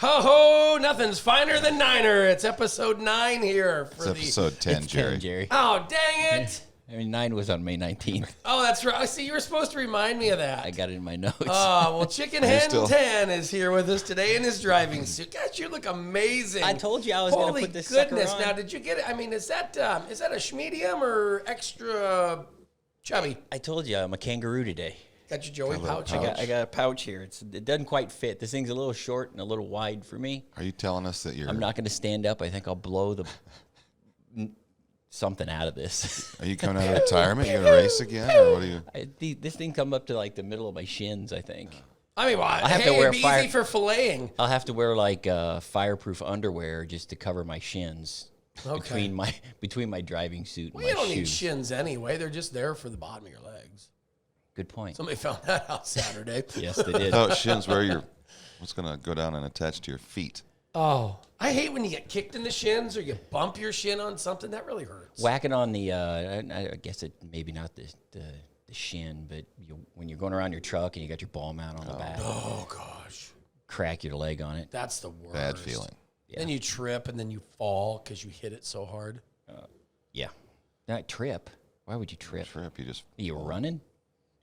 Ho ho! Nothing's finer than Niner. It's episode 9 here for It's episode 10, It's Jerry. 10, Jerry. Oh, dang it! I mean, 9 was on May 19th. Oh, that's right. See, you were supposed to remind me of that. I got it in my notes. Oh, well, Chicken Hen still- 10 is here with us today in his driving suit. Gosh, you look amazing. I told you I was going to put this sucker goodness. on. Now, did you get it? I mean, is that a medium or extra chubby? I told you I'm a kangaroo today. Got your Joey pouch. I got a pouch here. It doesn't quite fit. This thing's a little short and a little wide for me. Are you telling us that you're... I'm not going to stand up. I think I'll blow the something out of this. Are you coming out of retirement? You going to race again? Or what are you... This thing come up to like the middle of my shins, I think. I mean, well, I have to wear it'd be easy for filleting. I'll have to wear like fireproof underwear just to cover my shins between my driving suit and Well, my you don't shoes. need shins anyway. They're just there for the bottom of your legs. Good point. Somebody found that out Saturday. Yes, they did. Oh, shins where you're... What's going to go down and attach to your feet? Oh, I hate when you get kicked in the shins or you bump your shin on something. That really hurts. Whacking on the, I guess it maybe not the shin, but when you're going around your truck and you got your ball mount on the back, Oh, gosh. crack your leg on it. That's the worst. Bad feeling. Then you trip and then you fall because you hit it so hard. Yeah. Not trip. Why would you trip? Trip, you just... Are you running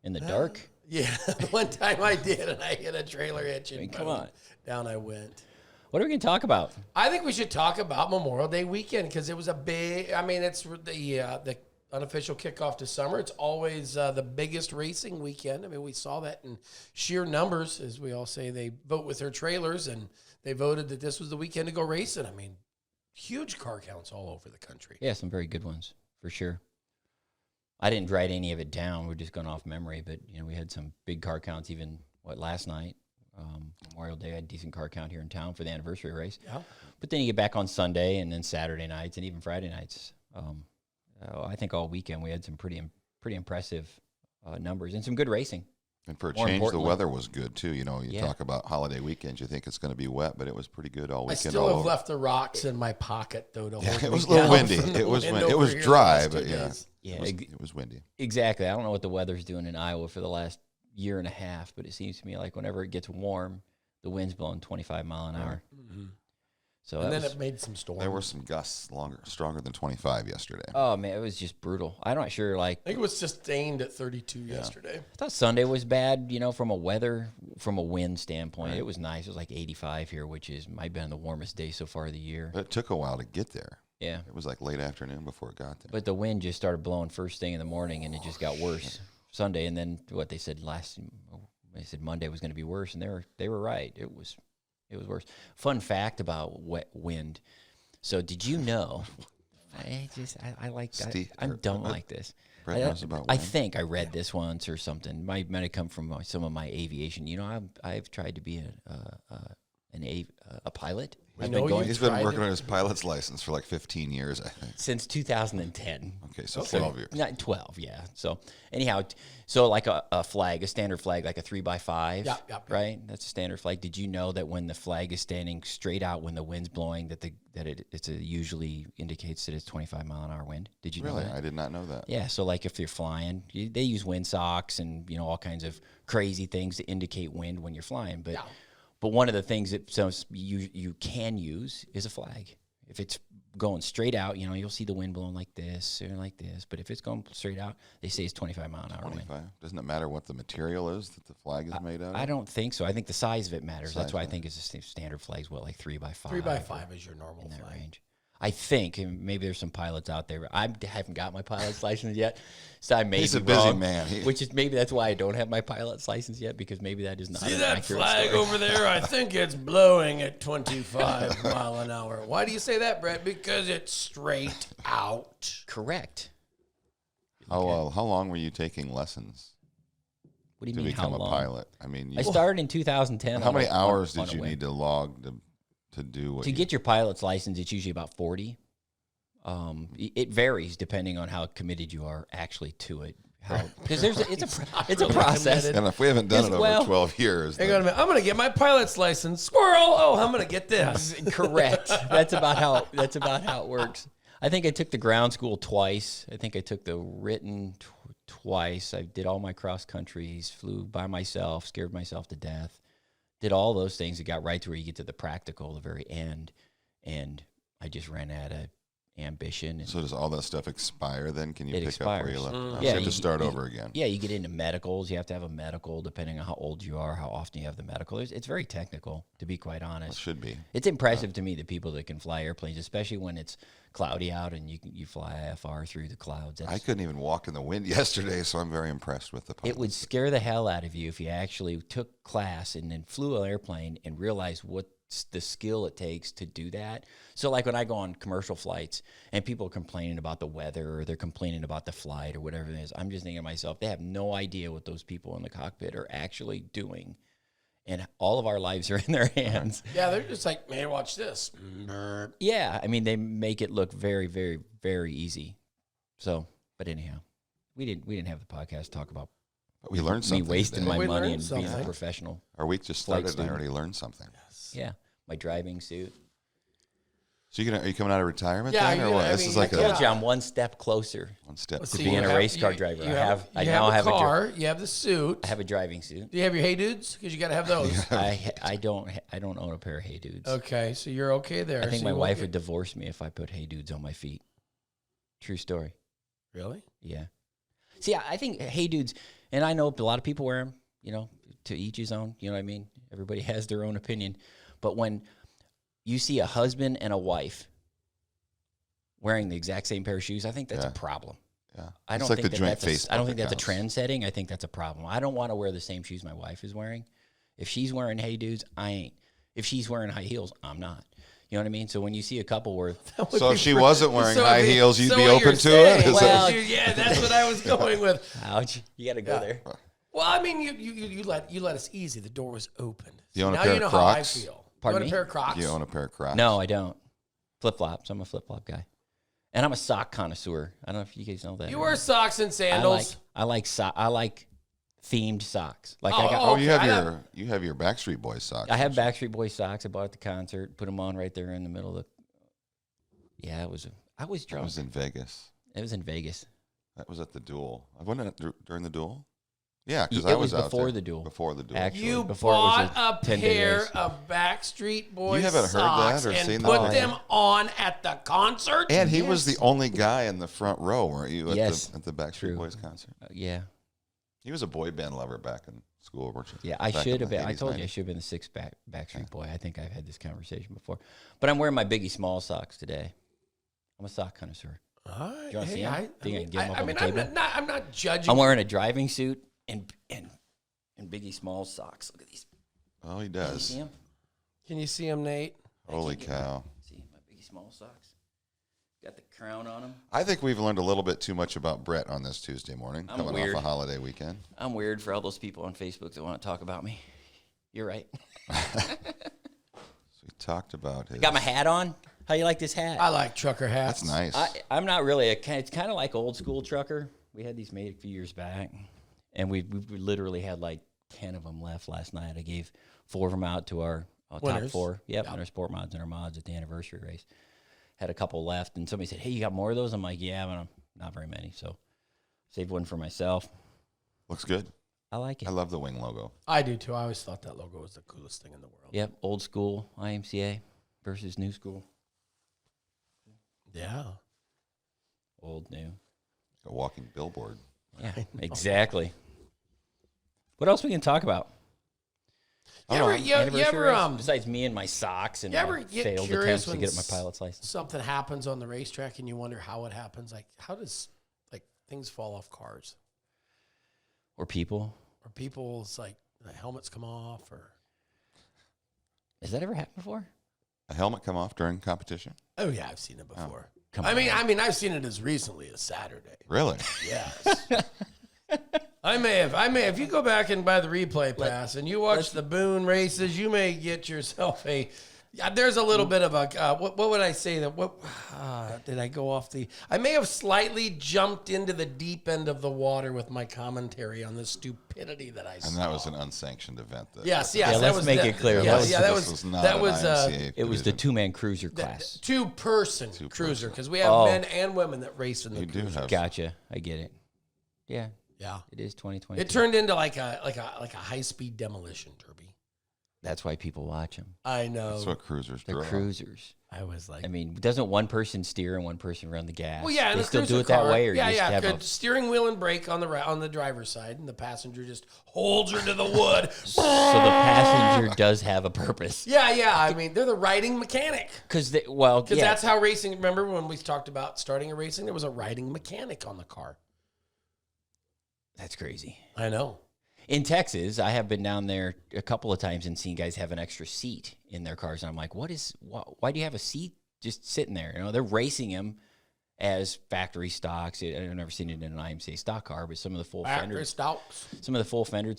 in the dark? Yeah, the one time I did and I hit a trailer hitch and come on. down I went. What are we going to talk about? I think we should talk about Memorial Day weekend because it was a big, I mean, it's the unofficial kickoff to summer. It's always the biggest racing weekend. I mean, we saw that in sheer numbers, as we all say. They vote with their trailers, and they voted that this was the weekend to go racing. I mean, huge car counts all over the country. Yeah, some very good ones, for sure. I didn't write any of it down. We're just going off memory, but we had some big car counts even, last night. Memorial Day, I had a decent car count here in town for the anniversary race. Yeah. But then you get back on Sunday and then Saturday nights and even Friday nights. I think all weekend we had some pretty impressive numbers and some good racing. And for a More change, the importantly- weather was good, too. You Yeah. talk about holiday weekends, you think it's going to be wet, but it was pretty good all I weekend. still all have over. left the rocks in my pocket, though. To hold It was me a little down windy. from the It was wind windy. It over was here the dry, last 2 but yeah. days. Yeah, It was windy. exactly. I don't know what the weather's doing in Iowa for the last year and a half, but it seems to me like whenever it gets warm, the wind's blowing 25 mile an hour. So And that then was, it made some storms. There were some gusts stronger than 25 yesterday. oh man, it was just brutal. I'm not sure. I think it was sustained at 32 yesterday. I thought Sunday was bad, from a wind standpoint. It was nice. It was like 85 here, which might have been the warmest day so far of the year. But it took a while to get there. Yeah. It was like late afternoon before it got there. But the wind just started blowing first thing in the morning, and it just got worse Sunday. And then what they said they said Monday was going to be worse, and they were right. It was worse. Fun fact about wet wind. So did you know? I like that. Steve, I'm dumb like this. Brett knows about I wind. think I read this once or something. Might have come from some of my aviation. I've tried to be a pilot. I've know been going He's been working on his pilot's license for like 15 years, I think. since 2010. Okay, so 12 years. Not 12, yeah. So anyhow, like a flag, a standard flag, like a 3x5, Yeah. right? That's a standard flag. Did you know that when the flag is standing straight out when the wind's blowing, that it usually indicates that it's 25 mile an hour wind? Did you know Really? that? I did not know that. Yeah. So like if you're flying, they use wind socks and all kinds of crazy things to indicate wind when you're flying, but. Yeah. But one of the things that you can use is a flag. If it's going straight out, you'll see the wind blowing like this or like this. But if it's going straight out, they say it's 25 mile an hour wind. 25. Doesn't it matter what the material is that the flag is made out of? I don't think so. I think the size of it matters. That's Size why I matters. think it's a standard flag's like 3x5. 3x5 is your normal in that flag. range. I think, and maybe there's some pilots out there. I haven't got my pilot's license yet, so I may He's be a busy wrong, man. which is maybe that's why I don't have my pilot's license yet, because maybe that is not See an that accurate flag story. over there? I think it's blowing at 25 mile an hour. Why do you say that, Brett? Because it's straight out. Correct. How long were you taking lessons What do you to mean? become how a long? pilot? I mean, I started in 2010. how many on hours a did you whim. need to log to do what To get your pilot's license? It's usually about 40. It varies depending on how committed you are actually to it. Because it's a process. And if we haven't done it over Well, 12 years, Hang then- on a minute. I'm going to get my pilot's license. Squirrel. Oh, I'm going to get this. Correct. That's about how it works. I think I took the ground school twice. I think I took the written twice. I did all my cross countries, flew by myself, scared myself to death. did all those things. It got right to where you get to the practical, the very end, and I just ran out of ambition. And So does all that stuff expire then? Can you It pick up where you expires. left? Mm. So Yeah, you have you- to start you- over again. yeah, you get into medicals. You have to have a medical depending on how old you are, how often you have the medical. It's very technical, to be quite It honest. should be. It's impressive to me, the people that can fly airplanes, especially when it's cloudy out and you fly IFR through the clouds. I couldn't even walk in the wind yesterday, so I'm very impressed with the pilot. It would scare the hell out of you if you actually took class and then flew an airplane and realized what the skill it takes to do that. So like when I go on commercial flights and people are complaining about the weather or they're complaining about the flight or whatever it is, I'm just thinking to myself, they have no idea what those people in the cockpit are actually doing. And all of our lives are in their hands. Yeah, they're just like, man, watch this. Yeah, I mean, they make it look very, very, very easy. So, but anyhow, we didn't have the podcast to talk about But we learned me something. wasting today. my We money learned and being a something. professional. Our week just Flight started, and I student. already learned something. Yeah, my driving suit. So are you coming out of retirement Yeah, then, or you- what? I This mean, is like I yeah. told you I'm one step closer. one step. Let's To see, being you a have- race car you- driver. you I you now have a a car. You have the suit. I have a driving suit. Do you have your Hey Dudes? Because you got to have those. I don't own a pair of Hey Dudes. Okay, so you're okay there. I think So my you wife won't would divorce me if I put Hey Dudes on my feet. True story. Really? Yeah. See, I think Hey Dudes, and I know a lot of people wear them, you know, to each his own, you know what I mean? Everybody has their own opinion. But when you see a husband and a wife wearing the exact same pair of shoes, I think that's Yeah. a problem. Yeah. I It's don't like think the that joint that's I don't Facebook think that's a accounts. trend setting. I think that's a problem. I don't want to wear the same shoes my wife is wearing. If she's wearing Hey Dudes, I ain't. If she's wearing high heels, I'm not. You know what I mean? So when you see a couple where So if she wasn't wearing So, I high mean, heels, you'd so be what open you're to saying- it? Is Well, that- yeah, that's what I was going with. ouch, you got to go Yeah. there. Well, I mean, you let us easy. The door was open. You own a now pair you know of how I Crocs? feel. Pardon you own me? a pair of Crocs? you own a pair of Crocs? No, I don't. Flip flops. I'm a flip flop guy, and I'm a sock connoisseur. I don't know if you guys know that. You or wear not. socks and sandals. I like themed socks. Like Oh, I got. Oh, Okay, you have I you have your Backstreet Boys socks. I have Backstreet Boys socks. I bought at the concert. Put them on right there in the middle of the. Yeah, I was That drunk. was in Vegas. It was in Vegas. That was at the duel. I wasn't it during the duel. Yeah, because It I was was out before there. the duel. Before the duel. Actually. You before it was bought a a 10-day pair race. of Backstreet Boys haven't heard socks that or and seen put that? them on at the concert? And he was Yes. the only guy in the front row, weren't you? At Yes. the, at the Backstreet True. Boys concert. Yeah, He was a boy band lover back in school, weren't you? yeah. I Back should in have the been. I 80s, told you I 90s. should have been the sixth Backstreet Boy. I think I've had this conversation before, but I'm wearing my Biggie Small socks today. I'm a sock connoisseur. All right. You wanna see Hey, 'em? I Think I can mean, get 'em up on the I'm table? I'm not judging. I'm wearing a driving suit and Biggie Small socks. Look at these. Oh, he Can you does. see them? Can you see him, Nate? Holy cow. See my Biggie Small socks. Got the crown on them. I think we've learned a little bit too much about Brett on this Tuesday morning, I'm coming weird. off a holiday weekend. I'm weird for all those people on Facebook that want to talk about me. You're right. So we talked about his. Got my hat on. How you like this hat? I like trucker hats. That's nice. I'm not really it's kind of like old school trucker. We had these made a few years back, and we literally had like 10 of them left last night. I gave 4 of them out to our top Winners. 4. Yep, and our sport mods and our mods at the anniversary race. Had a couple left, and somebody said, "Hey, you got more of those?" I'm like, "Yeah, but not very many." So saved one for myself. Looks good. I like it. I love the wing logo. I do too. I always thought that logo was the coolest thing in the world. Yep, old school IMCA versus new school. Yeah. Old, new. A walking billboard. Yeah, exactly. What else we can talk about? You ever, Hold on. you Anniversary ever race? Besides me and my socks and you ever my get failed curious attempts to when get my pilot's license. something happens on the racetrack and you wonder how it happens? Like, how does like things fall off cars Or people. or people's like the helmets come off or? Has that ever happened before? A helmet come off during competition? Oh yeah, I've seen it before. Come I on. mean, I've seen it as recently as Saturday. Really? Yes. I may have. If you go back and buy the replay pass and you watch the Boone races, you may get yourself a. Yeah, there's a little bit of a. What would I say that? What did I go off the? I may have slightly jumped into the deep end of the water with my commentary on the stupidity that I saw. And that was an unsanctioned event. Yes. Yeah, that let's was make the- it clear. Yes, That that This was not that an was IMCA It was the division. 2-man cruiser class. two-person Two-person. cruiser because we have Oh. men and women that race in the You do cruiser. have. Gotcha. I get it. Yeah, Yeah. it is 2020. It turned into like a high-speed demolition derby. That's why people watch them. I know. That's what cruisers They're grow. cruisers. I was like, I mean, doesn't one person steer and one person run the gas? well, yeah, and they the still do cruiser it that car, way, or yeah, you just have good steering wheel and brake on the driver's side, and the passenger just holds her to the wood. so the passenger does have a purpose. Yeah. I mean, they're the riding mechanic. Because That's how racing. Remember when we talked about starting a racing? There was a riding mechanic on the car. That's crazy. I know. In Texas, I have been down there a couple of times and seen guys have an extra seat in their cars, and I'm like, why do you have a seat just sitting there? You know, they're racing them as factory stocks. I've never seen it in an IMCA stock car, but some of the full fendered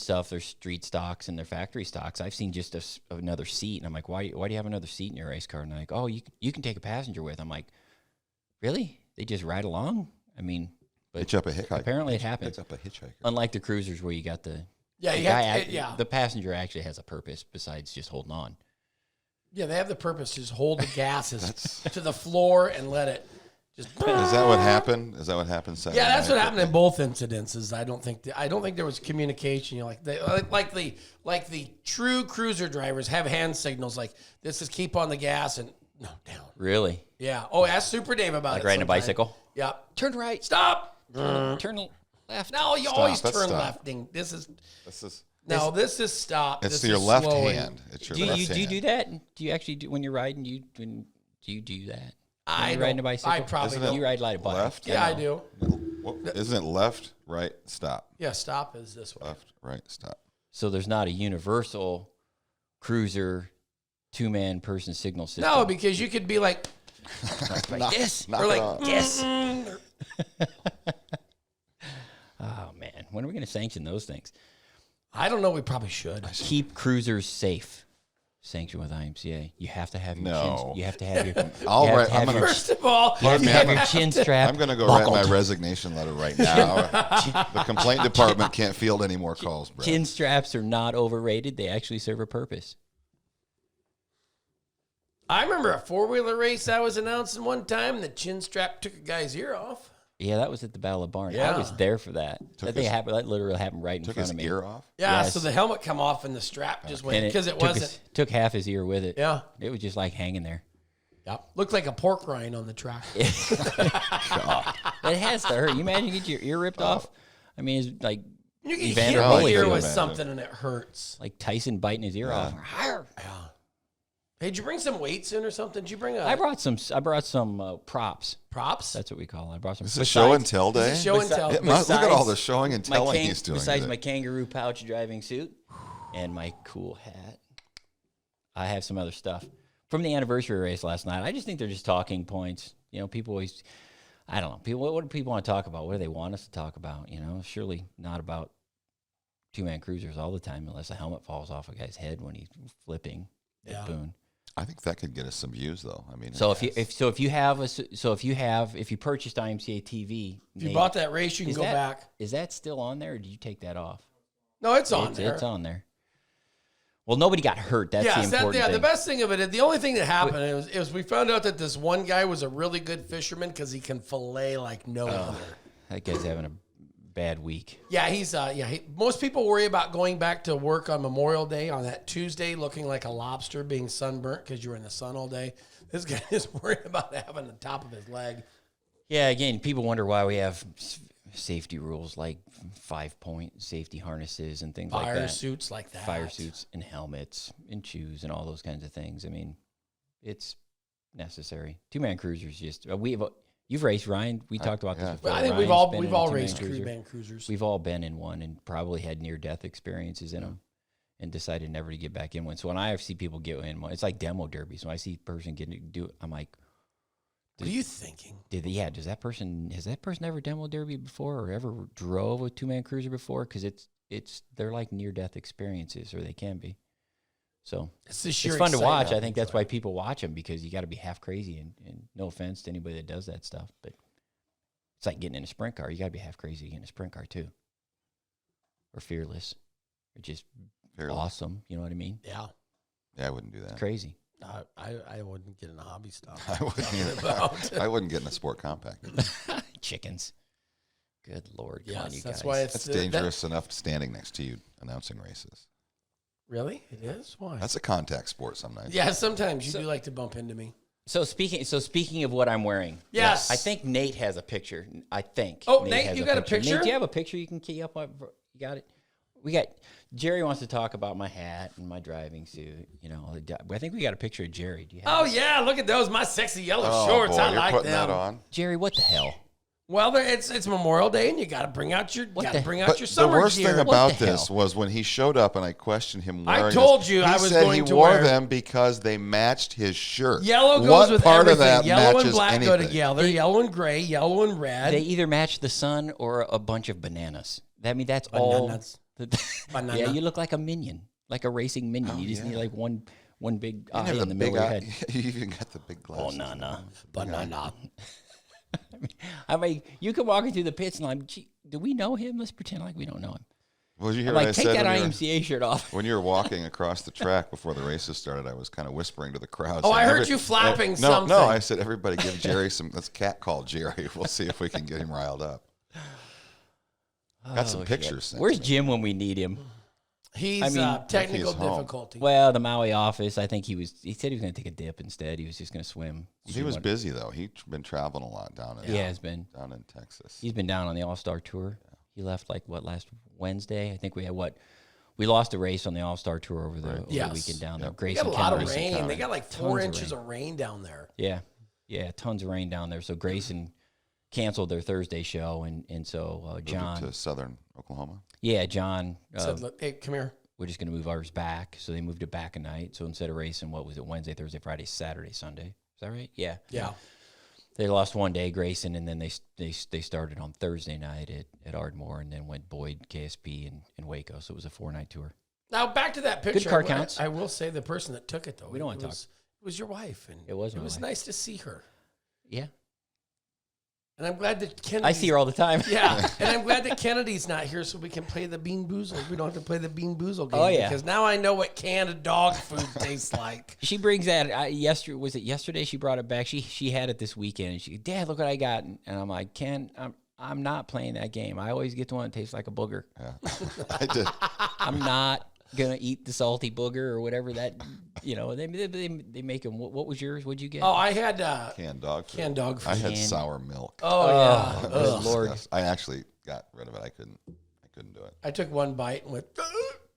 stuff, they're street stocks and they're factory stocks. I've seen just another seat, and I'm like, why do you have another seat in your race car? And they're like, oh, you can take a passenger with. I'm like, really? They just ride along? I mean, but Hitch up a hitchhiker. apparently it happens. Hitch up a hitchhiker. Unlike the cruisers where you got the the passenger actually has a purpose besides just holding on. Yeah, they have the purpose to just hold the gases to the floor and let it just. Is that what happened? Is that what happened Saturday Yeah, that's night? what happened in both incidences. I don't think there was communication. You know, like the true cruiser drivers have hand signals like this is keep on the gas and no down. Really? Yeah. Oh, ask Super Dave about Like it. riding a sometime. bicycle? Yeah. Turn right. Stop. Turn left. No, you Stop. always That's turn stop. lefting. This is stop. It's This your is left slowing. hand. It's your Do left you hand. do that? Do you actually do when you're riding? Do you do that? I When you're riding a don't- bicycle. I probably Isn't don't. You ride like a bike. left? Yeah, I do. Isn't it left, right, stop? Yeah, stop is this way. Left, right, stop. So there's not a universal cruiser 2-man person signal system. No, because you could be like, like this. Knock or it like off. Yes. Oh man, when are we going to sanction those things? I don't know. We probably should. Keep cruisers safe. Sanction with IMCA. You have to have your No. chin. You have to have your. All you have right, to have I'm gonna- your, First of all, you have to me, have I'm your chin strap. I'm going to go write buckled. my resignation letter right now. The complaint department can't field any more calls, Brett. Chin straps are not overrated. They actually serve a purpose. I remember a 4-wheeler race I was announcing one time. The chin strap took a guy's ear off. Yeah, that was at the Battle of Barn. Yeah. I was there for that. Took That literally happened right in Took front his of me. ear off? Yeah, Yes. so the helmet come off and the strap just went And because it took wasn't. took half his ear with it. Yeah. It was just like hanging there. Yep. Looked like a pork rind on the track. It has to hurt. You imagine you get your ear ripped off? I mean, it's like You can Evander hit Holyfield. the ear with Imagine. something and it hurts. like Tyson biting his ear off. Yeah. Hey, did you bring some weights in or something? Did you bring I brought some props. props? That's what we call it. I brought some. Is this show and tell day? Is it show and tell? Look at all the showing and telling he's doing. Besides today. my kangaroo pouch driving suit and my cool hat, I have some other stuff from the anniversary race last night. I just think they're just talking points. You know, people always, I don't know. People, what do people want to talk about? What do they want us to talk about? You know, surely not about 2-man cruisers all the time, unless a helmet falls off a guy's head when he's flipping. Yeah. Boone. I think that could get us some views, though. I mean, So if you purchased IMCA TV, If you bought that race, you can is go that- back. Is that still on there, or did you take that off? No, it's on there. It's on there. Well, nobody got hurt. That's the important thing. The best thing of it, the only thing that happened was we found out that this one guy was a really good fisherman because he can fillet like no other. That guy's having a bad week. Yeah, most people worry about going back to work on Memorial Day on that Tuesday looking like a lobster being sunburnt because you were in the sun all day. This guy is worried about having the top of his leg. Yeah, again, people wonder why we have safety rules like 5-point safety harnesses and things like that. Fire suits like that. Fire suits and helmets and shoes and all those kinds of things. I mean, it's necessary. 2-man cruisers just you've raced, Ryan. We talked about this yeah. before. I think Ryan's we've been in all a 2-man raced cruiser. man cruisers. We've all been in one and probably had near-death experiences in them and decided never to get back in one. So when I see people get in one, it's like demo derbies. When I see a person do it, I'm like, What are you thinking? has that person ever demo derby before or ever drove a 2-man cruiser before? Because they're like near-death experiences, or they can be. So It's, the it's sheer fun to watch. excitement I think of that's it. why people watch them, because you got to be half crazy. And no offense to anybody that does that stuff, but it's like getting in a sprint car. You got to be half crazy to get in a sprint car too, or fearless, or just Fearless. awesome. You know what I mean? Yeah. Yeah, I wouldn't do that. Crazy. I wouldn't get in a hobby style. I wouldn't, either. I wouldn't get in a sport compact. Chickens. Good Lord. Come Yes, on, you that's guys. why it's That's dangerous enough standing next to you announcing races. Really? It is? Why? That's a contact sport sometimes. Yeah, sometimes you do like to bump into me. So speaking of what I'm wearing, Yes. I think Nate has a picture. I think. Oh, Nate, has you got a picture? Nate, do you have a picture you can key up on? You got it. We got Jerry wants to talk about my hat and my driving suit. You know, I think we got a picture of Jerry. Do you have? Oh, yeah, look at those. My sexy yellow Oh, shorts. boy, I you're like putting them. that on. Jerry, what the hell? Well, it's Memorial Day, and you got to bring out your But your The summer worst gear. thing What about the this hell? was when he showed up and I questioned him I wearing told his, you he I was said going he to wore wear- them because they matched his shirt. Yellow goes what with part everything. of that Yellow and matches black anything? go together. Yellow and gray, yellow and red. They either match the sun or a bunch of bananas. That's Bananas. all. Banana. Yeah, you look like a minion, like a racing minion. Oh, you just yeah. need like one big You eye have in the middle of your head. You even got the big Oh, glasses. no. Banana. I mean, you come walking through the pits and I'm, gee, do we know him? Let's pretend like we don't know him. Well, did you hear I'm what I like, take said that when you were- IMCA shirt off. When you were walking across the track before the races started, I was kind of whispering to the crowd. Oh, saying, I heard you flapping no, something. No, I said, everybody give Jerry some, let's cat call Jerry. We'll see if we can get him riled up. Got some Oh, pictures. shit. sent Where's to me. Jim when we need him? He's I mean, technical he's home. difficulty. Well, the Maui office, I think he said he was going to take a dip instead. He was just going to swim. He was busy, though. He'd been traveling a lot down in, He has been. down in Texas. He's been down on the All-Star Tour. He left last Wednesday? I think we had we lost a race on the All-Star Tour over the Yes. weekend down there. Yep. They Grayson got a lot of County. rain. County. They got like Tons 4 of inches rain. of rain down there. Yeah, tons of rain down there. So Grayson canceled their Thursday show, and so Moved it John, to southern Oklahoma. John, Said, look, hey, come here. we're just going to move ours back. So they moved it back a night. So instead of racing, what was it, Wednesday, Thursday, Friday, Saturday, Sunday? Is that right? Yeah. Yeah. They lost one day, Grayson, and then they started on Thursday night at Ardmore, and then went Boyd, KSP, and Waco. So it was a 4-night tour. Now back to that picture. car counts. I will say the person that took it though. We don't want to talk. It was your wife, and It was It my was wife. nice to see her, Yeah, and I'm glad that Kennedy. I see her all the time. Yeah, and I'm glad that Kennedy's not here, so we can play the Bean Boozle. We don't have to play the Bean Boozle game. Oh, yeah. Because now I know what canned dog food tastes like. She brings that. Yesterday was it yesterday? She brought it back. She had it this weekend. And she, Dad, look what I got. And I'm like, Ken, I'm not playing that game. I always get the one that tastes like a booger. Yeah, I did. I'm not gonna eat the salty booger or whatever that. They make them. What was yours? What'd you get? Oh, I had Canned dog food. canned dog food. I had Canned- sour milk. Oh yeah. Oh, Ugh. Lord. Yes, I actually got rid of it. I couldn't do it. I took one bite and went.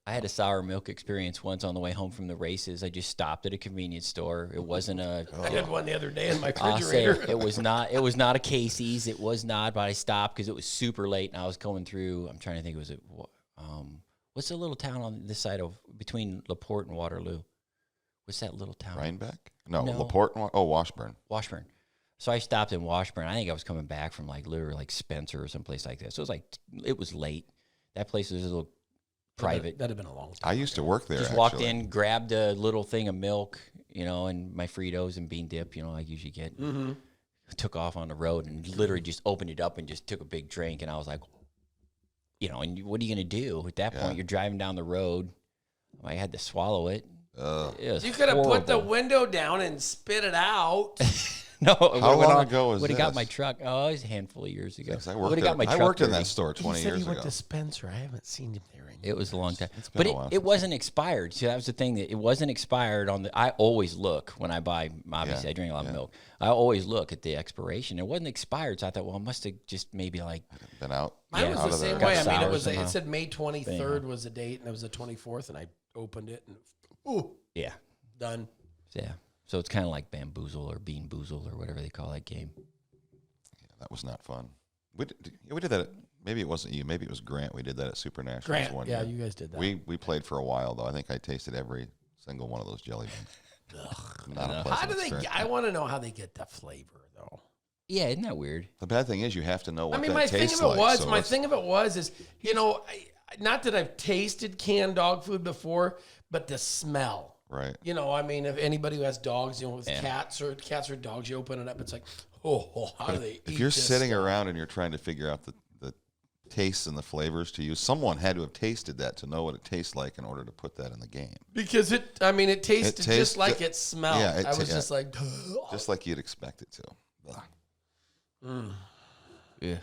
I had a sour milk experience once on the way home from the races. I just stopped at a convenience store. It wasn't a. I had one the other day in my I'll say refrigerator. it was not. It was not a Casey's. It was not. But I stopped because it was super late, and I was going through. I'm trying to think. Was it? What's the little town on this side of between LaPorte and Waterloo? What's that little town? Rhinebeck? No, No. LaPorte. Washburn. Washburn. So I stopped in Washburn. I think I was coming back from literally Spencer or someplace like that. So it was late. That place was a little private. That'd have been a long time. I used to work there. Just actually. walked in, grabbed a little thing of milk, and my Fritos and bean dip, I usually get. Mm-hmm. Took off on the road and literally just opened it up and just took a big drink. And I was like, and what are you going to do? At that Yeah. point, you're driving down the road. I had to swallow it. Ugh. It was You could have put the horrible. window down and spit it out. No, How long ago was Would have got this? my truck. Oh, it was a handful of years ago. Yes, I Would've worked, got my I truck worked in dirty. that store 20 he said years he went ago. to Spencer. I haven't seen him there in It was a long time, been but a while it since wasn't expired. See, that was the thing, that it wasn't expired on the. I always look when I buy. Obviously, Yeah, I drink a lot yeah. of milk. I always look at the expiration. It wasn't expired, so I thought, well, it must have just maybe Been out. Mine Yeah. was out the of same there. way. I Got mean, sour it somehow. said May 23rd was the date, and it was the 24th, and I opened it, and ooh, yeah, done. yeah. So it's kind of like bamboozle or bean boozle or whatever they call that game. That was not fun. We did that. Maybe it wasn't you. Maybe it was Grant. We did that at Super Nationals Grant, one yeah, year. you guys did that. We played for a while though. I think I tasted every single one of those jelly beans. Not a know. pleasant How do they? experience. I want to know how they get the flavor, though. Yeah, isn't that weird? The bad thing is you have to know what I mean, that my thing tastes of it like. was, so my it's- thing of it was, is not that I've tasted canned dog food before, but the smell. Right. I mean, if anybody who has dogs, with Yeah. cats or dogs, you open it up, it's like, how do they? If you're sitting around and you're trying to figure out the tastes and the flavors to use, someone had to have tasted that to know what it tastes like in order to put that in the game. because it tasted tastes just like ju- it smelled. yeah, I was yeah. just like, Just like you'd expect it to. Ugh. Yeah.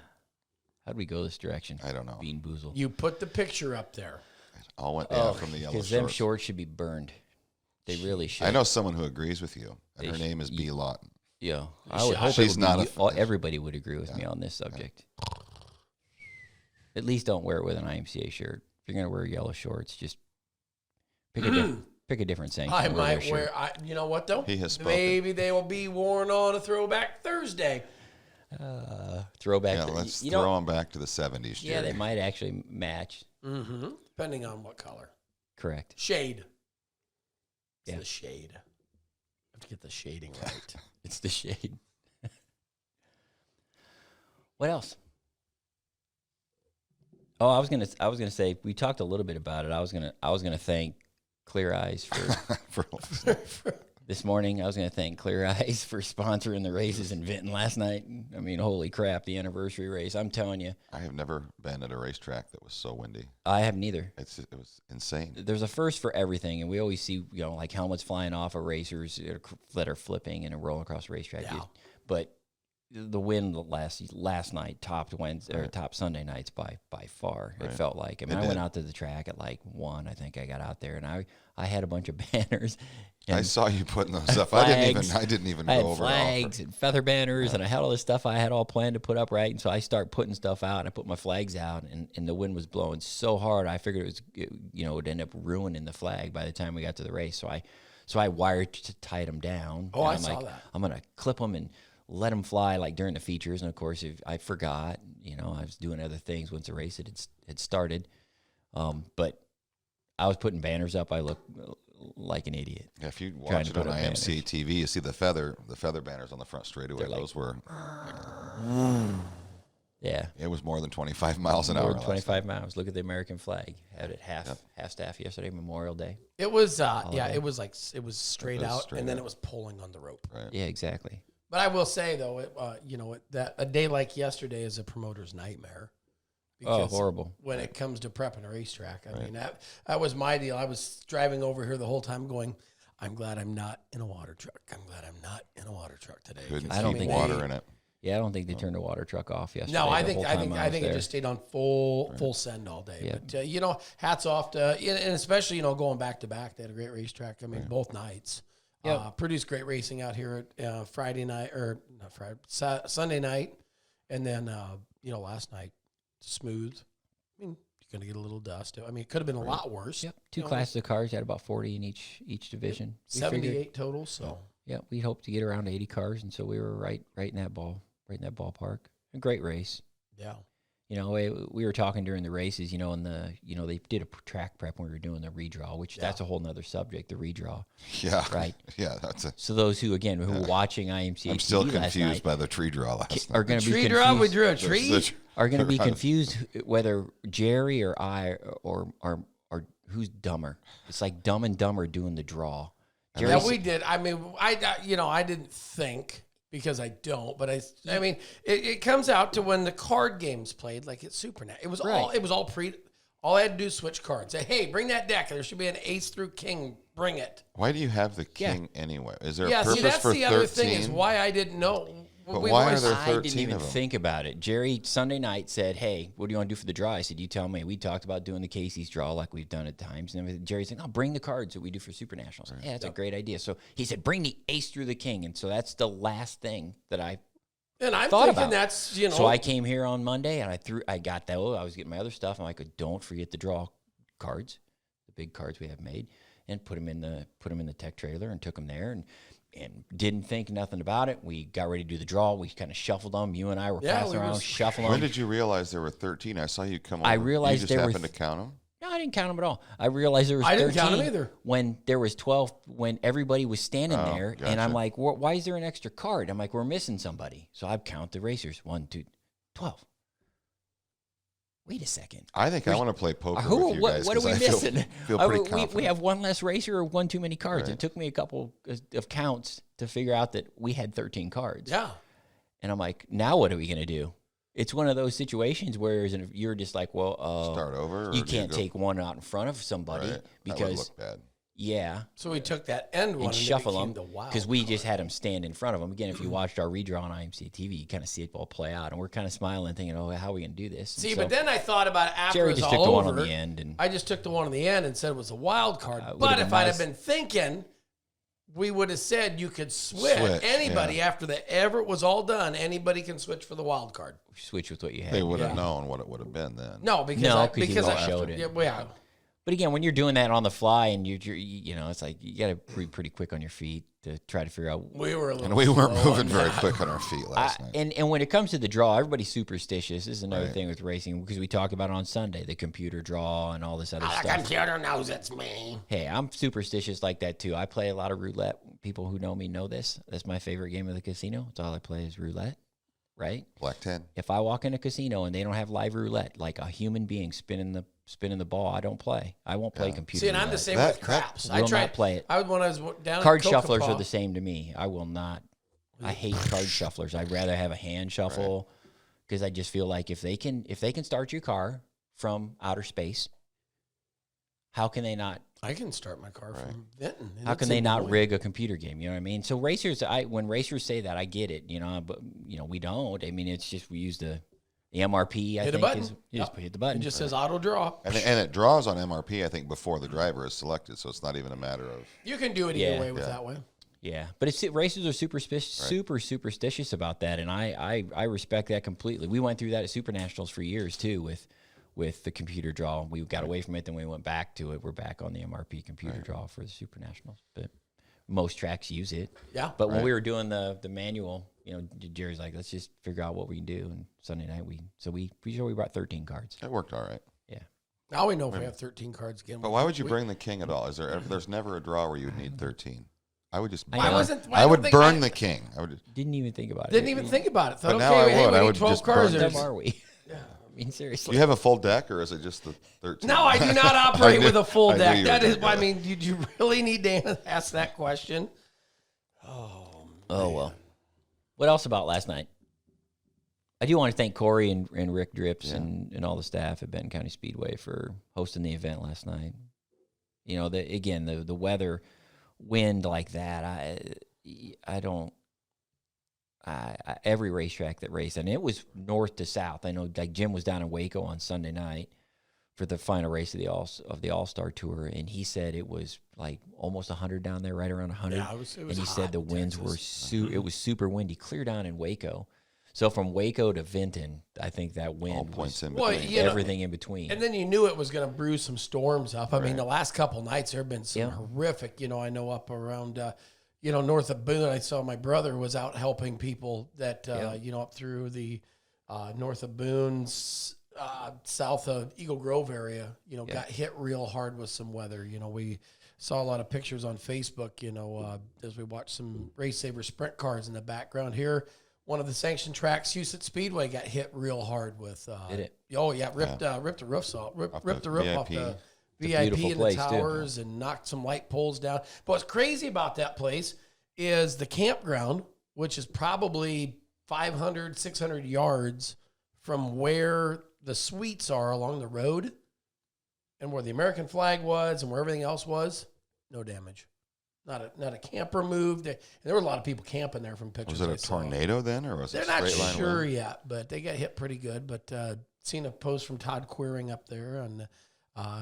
How do we go this direction? I don't know. Bean boozle. you put the picture up there. all went down from the yellow Because them shorts should be burned. They really should. I know someone who agrees with you, and her name is B. Lawton. Yeah, I would hope she's not everybody would agree with me on this subject. At least don't wear it with an IMCA shirt. If you're going to wear yellow shorts, just pick a different sanction. I might wear. You know what though? He has spoken. Maybe they will be worn on a Throwback Thursday. Throwback. Yeah, let's throw them back to the 70s. Jerry. Yeah, they might actually match. Mm-hmm. Depending on what color. Correct. Shade. It's Yeah. the shade. I have to get the shading right. It's the shade. What else? Oh, I was gonna say we talked a little bit about it. I was gonna thank Clear Eyes for this morning. I was gonna thank Clear Eyes for sponsoring the races in Vinton last night. I mean, holy crap, the anniversary race! I'm telling you, I have never been at a racetrack that was so windy. I haven't either. It was insane. There's a first for everything, and we always see like helmets flying off of racers that are flipping and rolling across the racetrack. Yeah. But the wind last night topped Wednesday or topped Sunday nights by far. It felt like. I mean, I went out to the track at like 1. I think I got out there, and I had a bunch of banners. I saw you putting those up. Flags. I didn't even I go had over flags and feather banners, and I had all this stuff I had all planned to put up right. And so I start putting stuff out, and I put my flags out, and the wind was blowing so hard, I figured it would end up ruining the flag by the time we got to the race. So I wired to tie them down. Oh, I saw that. I'm gonna clip them and let them fly like during the features. And of course, if I forgot, I was doing other things once the race had started. But I was putting banners up. I look like an idiot. Yeah, if you watch it on IMCA TV, you see the feather banners on the front straightaway. Like, those were, yeah, it was more than 25 miles an hour. 25 miles. Look at the American flag. Had it half staff yesterday, Memorial Day. It was it was straight out, straight and then out. it was pulling on the rope. Right. Yeah, exactly. But I will say though, that a day like yesterday is a promoter's nightmare. Oh, horrible. When it comes to prepping a racetrack. I mean, that was my deal. I was driving over here the whole time going, I'm glad I'm not in a water truck. I'm glad I'm not in a water truck today. Couldn't I don't keep think water in it. Yeah, I don't think they turned the water truck off yesterday. No, I the think whole time I was think it there. just stayed on full send all day. Yeah. But hats off to, and especially going back to back. They had a great racetrack. I mean, both nights. Yep. Produced great racing out here at Friday night or not Friday, Sunday night, and then last night smooth. I mean, you're gonna get a little dust. I mean, it could have been a lot worse. Yep. Two classes of cars. You had about 40 in each division. We 78 figured, total. So yeah, we hoped to get around 80 cars, and so we were right in that ballpark. A great race. yeah. We were talking during the races, and they did a track prep when we were doing the redraw, which that's a whole nother subject, the redraw. Yeah. Right. Yeah, that's it. So those who were watching IMCA I'm still TV last confused night by the tree draw last night. are going to be Tree confused. draw. We drew a tree. Are going to be confused whether Jerry or I or who's dumber. It's like Dumb and Dumber doing the draw. Yeah, we did. I mean, I didn't think because I don't, but I mean, it comes out to when the card game's played, like it's Supernet. It was all pre. All I had to do is switch cards. Say, hey, bring that deck. There should be an ace through king. Bring it. Why do you have the king anyway? Is there a Yeah, purpose see, that's for the 13? other thing is why I didn't know. But why are there I 13 didn't even of them? think about it. Jerry Sunday night said, "Hey, what do you want to do for the draw?" I said, "You tell me." We talked about doing the Casey's draw like we've done at times, and Jerry said, "No, bring the cards that we do for Super Nationals." Right. Yeah, that's a great idea. So he said, "Bring the ace through the king," and so that's the last thing that I And I'm thought thinking about. that's So I came here on Monday and I got that. I was getting my other stuff. I'm like, don't forget the draw cards, the big cards we have made, and put them in the tech trailer and took them there and didn't think nothing about it. We got ready to do the draw. We kind of shuffled them. You and I were passing around, shuffling When them. did you realize there were 13? I saw you come over. I realized you just there were happened to count them? No, I didn't count them at all. I realized there was 13 I didn't count them either. when there was 12 when everybody was standing there, and I'm gotcha. like, why is there an extra card? I'm like, we're missing somebody. So I count the racers. 1, 2, 12. Wait a second. I think I want to play poker Who? with you What, guys. what are 'cause we I missing? Feel pretty confident. We have one less racer or one too many cards. Right. It took me a couple of counts to figure out that we had 13 cards. Yeah. And I'm like, now what are we going to do? It's one of those situations where you're just like, well, Start over. Or you do can't go- take one out in front of somebody Right. That would because look bad. Yeah. So we took that end one And and shuffle it became them the wild because we card. just had them stand in front of them. Again, if you watched our redraw on IMC TV, you kind of see it all play out, and we're kind of smiling, thinking, "Oh, how are we going to do this?" And See, so but then I thought about it after Jerry it was just all took the one over. on the end, and I just took the one on the end and said it was a wild card. would've But been if I'd nice. have been thinking, we would have said you could switch. Anybody after it was all done, anybody can switch for the wild card. switch with what you had. They would have known what it would have been then. No, because No, I, 'cause you because all I showed it. Yeah. But again, when you're doing that on the fly, and you know, it's like you got to be pretty quick on your feet to try to figure out. We were a little And we weren't slow moving on very that. quick on our feet last night. And when it comes to the draw, everybody's superstitious. This is another Right. thing with racing because we talked about it on Sunday, the computer draw and all this other The stuff. computer knows it's me. Hey, I'm superstitious like that too. I play a lot of roulette. People who know me know this. That's my favorite game of the casino. It's all I play is roulette, right? Black 10. If I walk in a casino and they don't have live roulette, like a human being spinning the ball, I don't play. I won't play computer See, and I'm roulette. the same That- with craps. will I not tried play it. when I was down Card at shufflers Kokopah. are the same to me. I will not. I hate card shufflers. I'd rather have a hand shuffle because I just feel like if they can start your car from outer space, how can they not? I can start my car from Vinton. and How it's can they in not Des Moines. rig a computer game? You know what I mean? So racers, when racers say that, I get it. You know, but we don't. I mean, it's just we use the MRP. I Hit a think button. is you Yep. just hit the button. It just says auto draw. And it draws on MRP, I think, before the driver is selected, so it's not even a matter of... You can do it Yeah. either way with that way. Yeah, but racers are super superstitious about that, and I respect that completely. We went through that at Super Nationals for years too with the computer draw. We got away from it, then we went back to it. We're back on the MRP computer draw for the Super Nationals, but most tracks use it. Yeah. But when we were doing the manual, you know, Jerry's like, let's just figure out what we can do. And Sunday night we brought 13 cards. It worked all right. Yeah. Now we know if we have 13 cards again. But why would you bring the king at all? There's never a draw where you would need 13. I would just... I wasn't- I I don't would think burn I- the king. I would just... Didn't even think about it. Didn't even think about it. Thought, But now okay, I hey, would. we I need would 12 just cards. burn How them. dumb There's- are we? I mean, seriously. Do you have a full deck, or is it just the 13? No, I do not operate knew- with a full I knew deck. you were That is, gonna I go mean, did you really need to ask that question? Oh, well. What else about last night? I do want to thank Corey and Rick Drips and all the staff at Benton County Speedway for hosting the event last night. You know, the weather, wind like that, every racetrack that raced, and it was north to south. I know, like Jim was down in Waco on Sunday night for the final race of the All-Star Tour, and he said it was like almost 100 down there, right around 100. Yeah, it was and he hot said the in winds Texas. were it was super windy, clear down in Waco. So from Waco to Vinton, I think that All wind points was in Well, between. you know, everything in between. And then you knew it was going to brew some storms up. I mean, the last couple nights there have been some Yeah. horrific. You know, I know up around, north of Boone. I saw my brother was out helping people that, up through the north of Boone's, south of Eagle Grove area. You know, got hit real hard with some weather. You know, we saw a lot of pictures on Facebook. You know, as we watched some Race Saver sprint cars in the background here. One of the sanctioned tracks, Houston Speedway, got hit real hard with. Did it? Oh yeah, ripped the roofs off, ripped the roof off the a VIP beautiful and the place, too. towers, and knocked some light poles down. But what's crazy about that place is the campground, which is probably 500, 600 yards from where the suites are along the road, and where the American flag was, and where everything else was. No damage. Not a camper moved. And there were a lot of people camping there from pictures. Was it I a saw. tornado then, or was They're it not straight line sure wind? yet, but they got hit pretty good. But seen a post from Todd Queering up there, and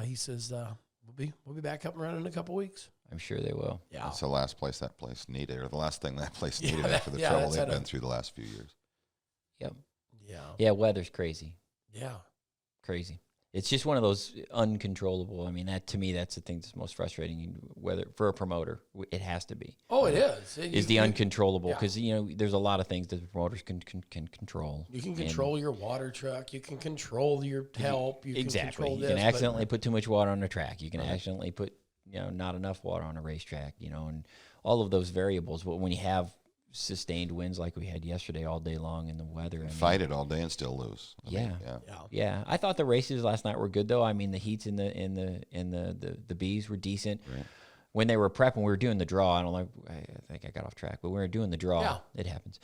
he says we'll be back up and running in a couple weeks. I'm sure they will. Yeah, That's the last place that place needed, or the last thing that place needed that- after the yeah, trouble that's they've had a- been through the last few years. Yep. yeah, Yeah, weather's crazy. yeah. Crazy. It's just one of those uncontrollable. I mean, that to me, that's the thing that's most frustrating. Whether for a promoter, it has to be. Oh, it is. Is the uncontrollable because there's a lot of things that the promoters can control. You can control your water truck. You can control your help. You Exactly. Can control You this, can but- accidentally put too much water on the track. You can accidentally put not enough water on a racetrack. And all of those variables. But when you have sustained winds like we had yesterday all day long in the weather, I mean, Fight it all day and still lose. I mean, Yeah. Yeah, I thought the races last night were good though. I mean, the heats in the Bs were decent. Right. When they were prepping, we were doing the draw. I think I got off track, but we were doing the draw. Yeah. It happens.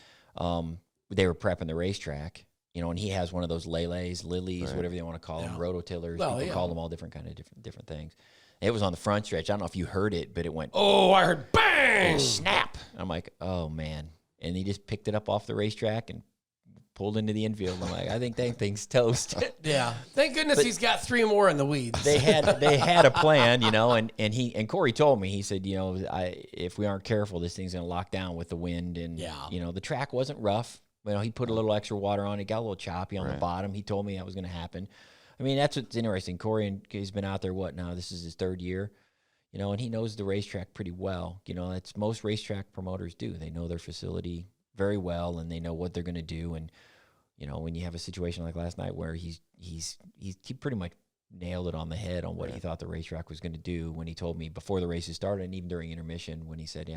They were prepping the racetrack, and he has one of those lilies, Right. whatever they want to call them, rototillers. Well, People yeah. call them all different kind of different things. It was on the front stretch. I don't know if you heard it, but it went Oh, I heard bang! snap. I'm like, oh man. And he just picked it up off the racetrack and pulled into the infield. I'm like, I think that thing's toast. Yeah. Thank goodness he's got 3 more in the weeds. They had a plan, and Corey told me, he said, if we aren't careful, this thing's gonna lock down with the wind, and the track wasn't rough. He put a little extra water on it, got a little choppy on the bottom. He told me that was gonna happen. I mean, that's what's interesting. Corey, he's been out there, this is his 3rd year, and he knows the racetrack pretty well. That's most racetrack promoters do. They know their facility very well, and they know what they're going to do. And, when you have a situation like last night where he pretty much nailed it on the head on what he thought the racetrack was going to do when he told me before the races started, and even during intermission when he said,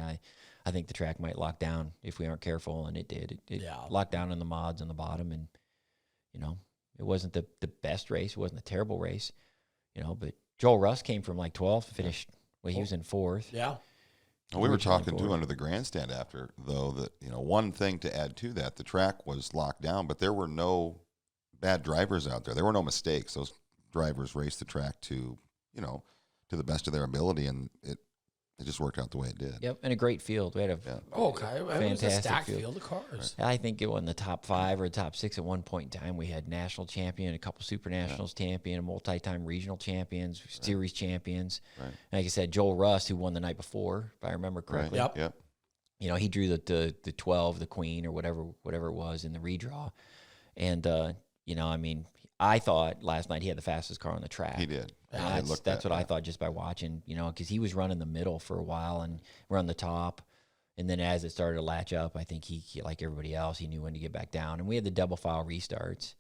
I think the track might lock down if we aren't careful. And it did. It locked down in the mods on the bottom, and, it wasn't the best race. It wasn't a terrible race, but Joel Russ came from like 12th, finished, he was in 4th. Yeah. We were talking, too, under the grandstand after, though, that, one thing to add to that, the track was locked down, but there were no bad drivers out there. There were no mistakes. Those drivers raced the track to the best of their ability, and it just worked out the way it did. Yep, and a great field. We had a It was a stacked field of cars. I think it was in the top 5 or top 6 at one point in time. We had national champion, a couple super nationals champion, multi-time regional champions, series champions. Right. And like I said, Joel Russ, who won the night before, if I remember correctly. Right. Yep. He drew the 12, the queen, or whatever it was in the redraw. And, I thought last night he had the fastest car on the track. He did. That's what I thought just by watching, because he was running the middle for a while and run the top. And then as it started to latch up, I think he, like everybody else, he knew when to get back down. And we had the double file restarts,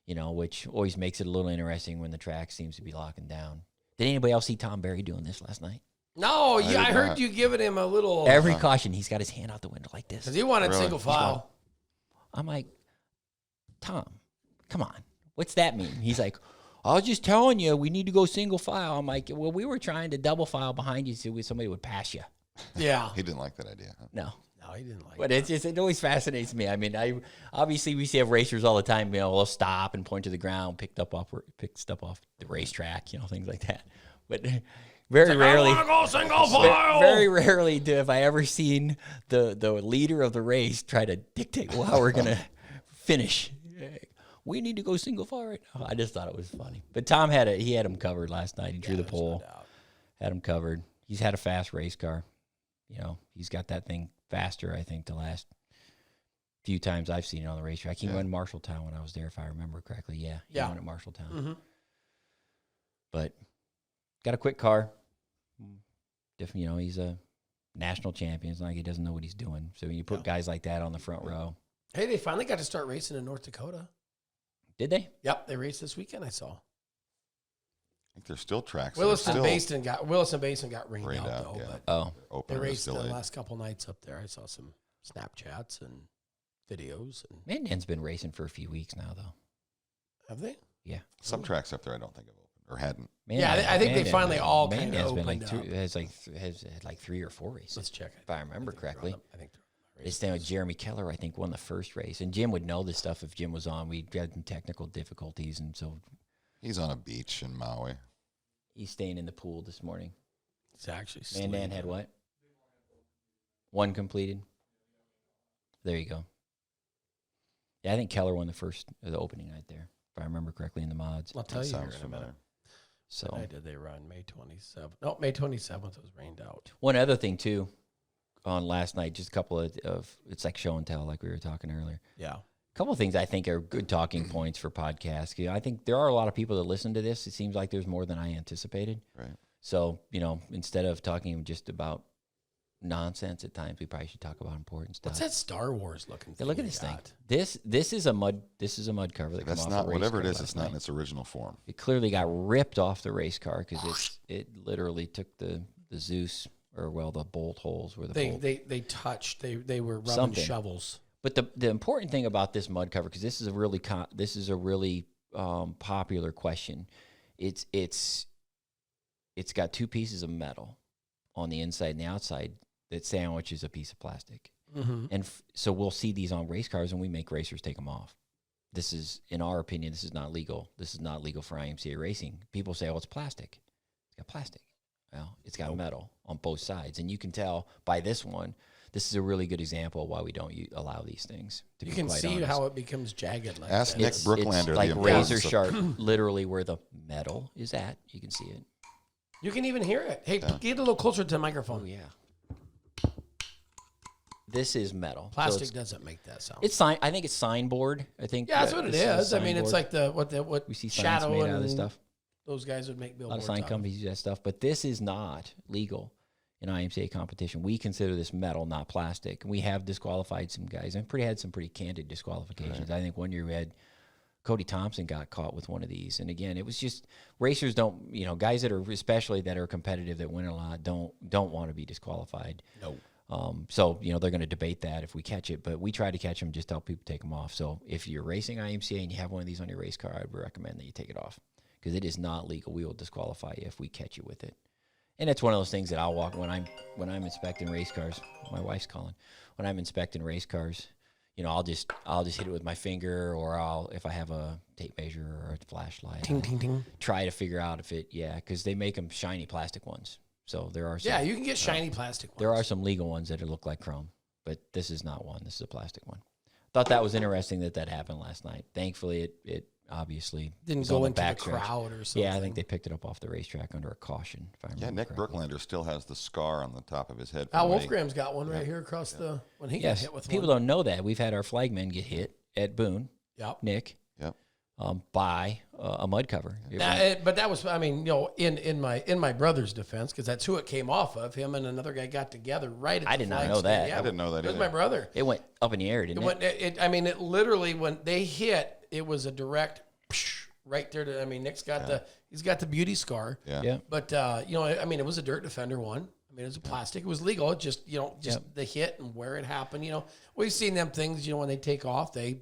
which always makes it a little interesting when the track seems to be locking down. Did anybody else see Tom Berry doing this last night? No, I heard you giving him a little. Every caution, he's got his hand out the window like this. Because he wanted single file. I'm like, Tom, come on. What's that mean? He's like, I was just telling you, we need to go single file. I'm like, well, we were trying to double file behind you so somebody would pass you. Yeah. He didn't like that idea. Huh? No, he didn't like it. But it always fascinates me. I mean, obviously we see racers all the time, they'll stop and point to the ground, pick stuff off the racetrack, things like that. But very rarely, I want to go single file. Very rarely have I ever seen the leader of the race try to dictate how we're going to finish. We need to go single file right now. I just thought it was funny. But Tom had him covered last night. He drew the pole, had him covered. He's had a fast race car. He's got that thing faster, I think, the last few times I've seen it on the racetrack. He won Marshalltown when I was there, if I remember correctly. Yeah, he won at Marshalltown. Mm-hmm. But got a quick car. He's a national champion. It's not like he doesn't know what he's doing. So when you put guys like that on the front row. Hey, they finally got to start racing in North Dakota. Did they? Yep, they raced this weekend, I saw. I think there's still tracks. Williston Basin got rained out though. Yeah. But Open they raced the last couple nights up there. I saw some Snapchats and videos. And Mandan's been racing for a few weeks now, though. Have they? Yeah. Some tracks up there I don't think have opened or hadn't. I think they finally all kind of opened been up. has had like 3 or 4 races. Let's check it. If I remember correctly. I think This thing with Jeremy Keller, I think, won the first race. And Jim would know this stuff if Jim was on. We had some technical difficulties, and so he's on a beach in Maui. He's staying in the pool this morning. It's actually Mandan had what? 1 completed. There you go. Yeah, I think Keller won the opening night there, if I remember correctly, in the mods. I'll tell you sounds here in a minute. So what did they run? May 27th. No, May 27th was rained out. One other thing too, on last night, just a couple of it's like show and tell, like we were talking earlier. Yeah. A couple of things I think are good talking points for podcasts. I think there are a lot of people that listen to this. It seems like there's more than I anticipated. Right. So, instead of talking just about nonsense at times, we probably should talk about important stuff. What's that Star Wars looking thing? Look at this thing. This is a mud cover that That's came not off a race whatever car it is. It's not night. in its original form. It clearly got ripped off the race car because it literally took the Zeus or the bolt holes where the bolt. They touched. They were rubbing Something. shovels. But the important thing about this mud cover, because this is a really popular question. It's got 2 pieces of metal on the inside and the outside that sandwiches a piece of plastic. Mm-hmm. And so we'll see these on race cars, and we make racers take them off. This is, in our opinion, this is not legal. This is not legal for IMCA racing. People say, "Oh, it's plastic." It's got plastic. Well, it's got metal on both sides, and you can tell by this one. This is a really good example of why we don't allow these things. To You be can quite see honest. how it becomes jagged like Ask that. Nick It's Brooklander like the razor importance of- sharp, literally where the metal is at. You can see it. You can even hear it. Hey, get a little closer to the microphone. Oh yeah. This is metal. So Plastic doesn't make that sound. it's sign. I think it's sign board. I think. Yeah, that's what it this a is. I mean, sign it's board. like what We see signs Shadow made and out of this stuff. those guys would make A lot of billboards. sign out of. companies use that stuff, but this is not legal in IMCA competition. We consider this metal, not plastic. We have disqualified some guys and had some pretty candid disqualifications. I think one year we had Cody Thompson got caught with one of these, and again, it was just racers don't, guys that are especially that are competitive that win a lot don't want to be disqualified. No. So they're going to debate that if we catch it, but we try to catch them, just help people take them off. So if you're racing IMCA and you have one of these on your race car, I would recommend that you take it off because it is not legal. We will disqualify you if we catch you with it. And it's one of those things that I'll walk when I'm inspecting race cars. My wife's calling. When I'm inspecting race cars, I'll just hit it with my finger, or if I have a tape measure or a flashlight, Ting, ting, ting. try to figure out if it, because they make them shiny plastic ones. So there are some, Yeah, you can get shiny plastic ones. there are some legal ones that look like chrome, but this is not one. This is a plastic one. Thought that was interesting that happened last night. Thankfully, it obviously Didn't was go on into the backstretch. crowd or something. Yeah, I think they picked it up off the racetrack under a caution. If I Yeah, remember Nick correctly. Brooklander still has the scar on the top of his head. Al from when he- Wolfgram's got one right here across the when he got Yes, hit with people one. don't know that. We've had our flagmen get hit at Boone, Yep. Nick, Yep. by a mud cover. It went- But that was, I mean, in my brother's defense, because that's who it came off of. Him and another guy got together right at I the did not flag know stand. that. Yeah, I didn't know that It was either. my brother. It went up in the air, didn't it? It literally, when they hit, it was a direct right there to, Nick's got he's got the beauty scar. Yeah. Yeah. But, it was a dirt defender one. It was a plastic. It was legal. It just, the hit and where it happened, We've seen them things, when they take off, they.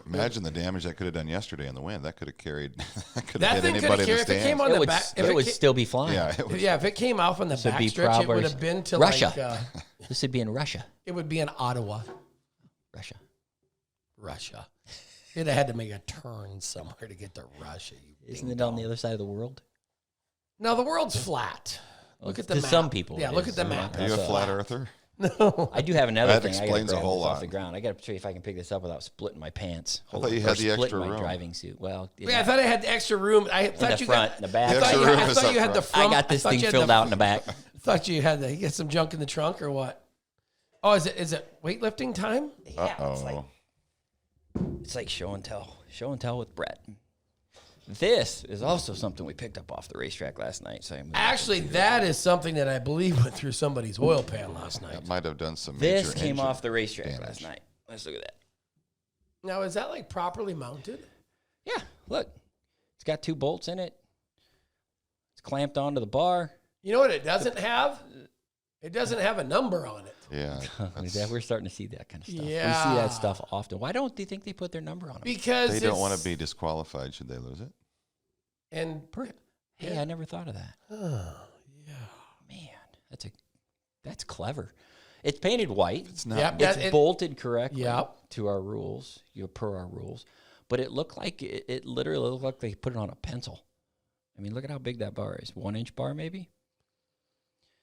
Imagine the damage that could have done yesterday in the wind. That could have carried. That could That have thing hit could have anybody in the carried, if it came stands. on It the would, back. it would still be flying. Yeah, it was. Yeah, if it came off on the would be backstretch, it would probably have been to Russia. like, This would be in Russia. it would be in Ottawa, Russia. It'd have had to make a turn somewhere to get to Russia. Isn't it on the other side of the world? No, the world's flat. Look at the to map. some people Yeah, it look is. at the map. Are you a flat earther? No. I do have another That thing. I gotta explains a grab whole this off lot. the ground. I got to see if I can pick this up without splitting my pants. I thought you had Or the extra splitting my room. driving suit. Well, Yeah, I thought I had the extra room. I in thought the you front, got. in the back. I The thought extra you, room I is thought up you had the front. front. I got this thought thing you had filled the- out in the back. Thought you had you get some junk in the trunk or what? Oh, is it weightlifting time? Uh-oh. It's like show and tell. Show and tell with Brett. This is also something we picked up off the racetrack last night. So Actually, that is something that I believe went through somebody's oil pan last night. That might have done some major this came engine off the racetrack damage. last night. Let's look at that. Now, is that like properly mounted? Yeah, look. It's got 2 bolts in it. It's clamped onto the bar. You know what it doesn't have? It doesn't have a number on it. Yeah. We're starting to see that kind of stuff. We see Yeah. that stuff often. Why don't they think they put their number on them? Because They don't want it's- to be disqualified should they lose it. And Hey, Yeah. I never thought of that. yeah. Man, that's clever. It's painted white. It's not. Yep. It's bolted correctly Yep. to our rules, per our rules. But it looked like it literally looked like they put it on a pencil. I mean, look at how big that bar is. 1-inch bar, maybe.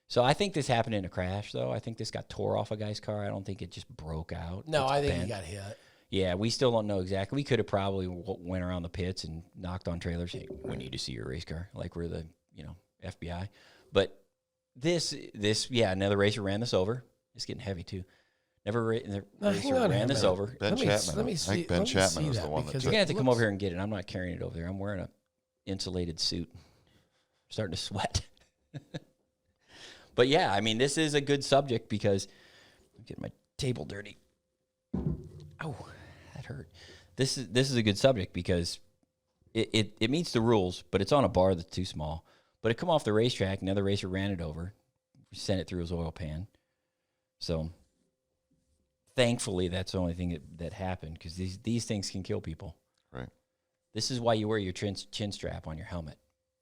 So I think this happened in a crash, though. I think this got tore off a guy's car. I don't think it just broke out. No, It's I think he bent. got hit. Yeah, we still don't know exactly. We could have probably went around the pits and knocked on trailers. Hey, we need to see your race car, like we're the FBI. But this, another racer ran this over. It's getting heavy too. The Now, racer hang on a ran this minute. over. Ben Let me Chapman. see- I think Ben let me Chapman see was that, the one that because You're took gonna have to come looks- over here and get it. I'm not carrying it over there. I'm wearing a insulated suit. I'm starting to sweat. But yeah, I mean, this is a good subject because I'm getting my table dirty. Oh, that hurt. This is a good subject because it meets the rules, but it's on a bar that's too small. But it come off the racetrack, another racer ran it over, sent it through his oil pan. So thankfully, that's the only thing that happened because these things can kill people. Right. This is why you wear your chin strap on your helmet.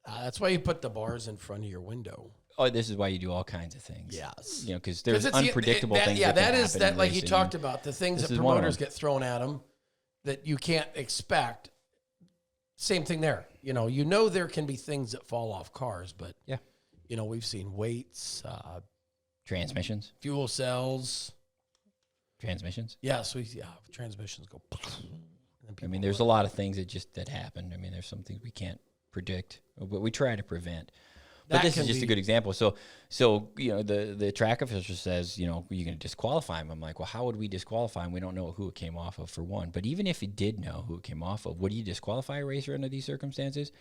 That's why you put the bars in front of your window. Oh, this is why you do all kinds of things. Yes. Because there's 'Cause it's- unpredictable things. Yeah, that that can is happen that in like you racing. talked about, the things This that is one of promoters them. get thrown at them that you can't expect. Same thing there. You know there can be things that fall off cars, but Yeah. we've seen weights, Transmissions. fuel cells. Transmissions. Yes, transmissions go. And I mean, there's a lot of things that happen. I mean, there's some things we can't predict, but we try to prevent. But this is just a good example. So the track official says, you're going to disqualify him. I'm like, well, how would we disqualify him? We don't know who it came off of, for one. But even if he did know who it came off of, would you disqualify a racer under these circumstances?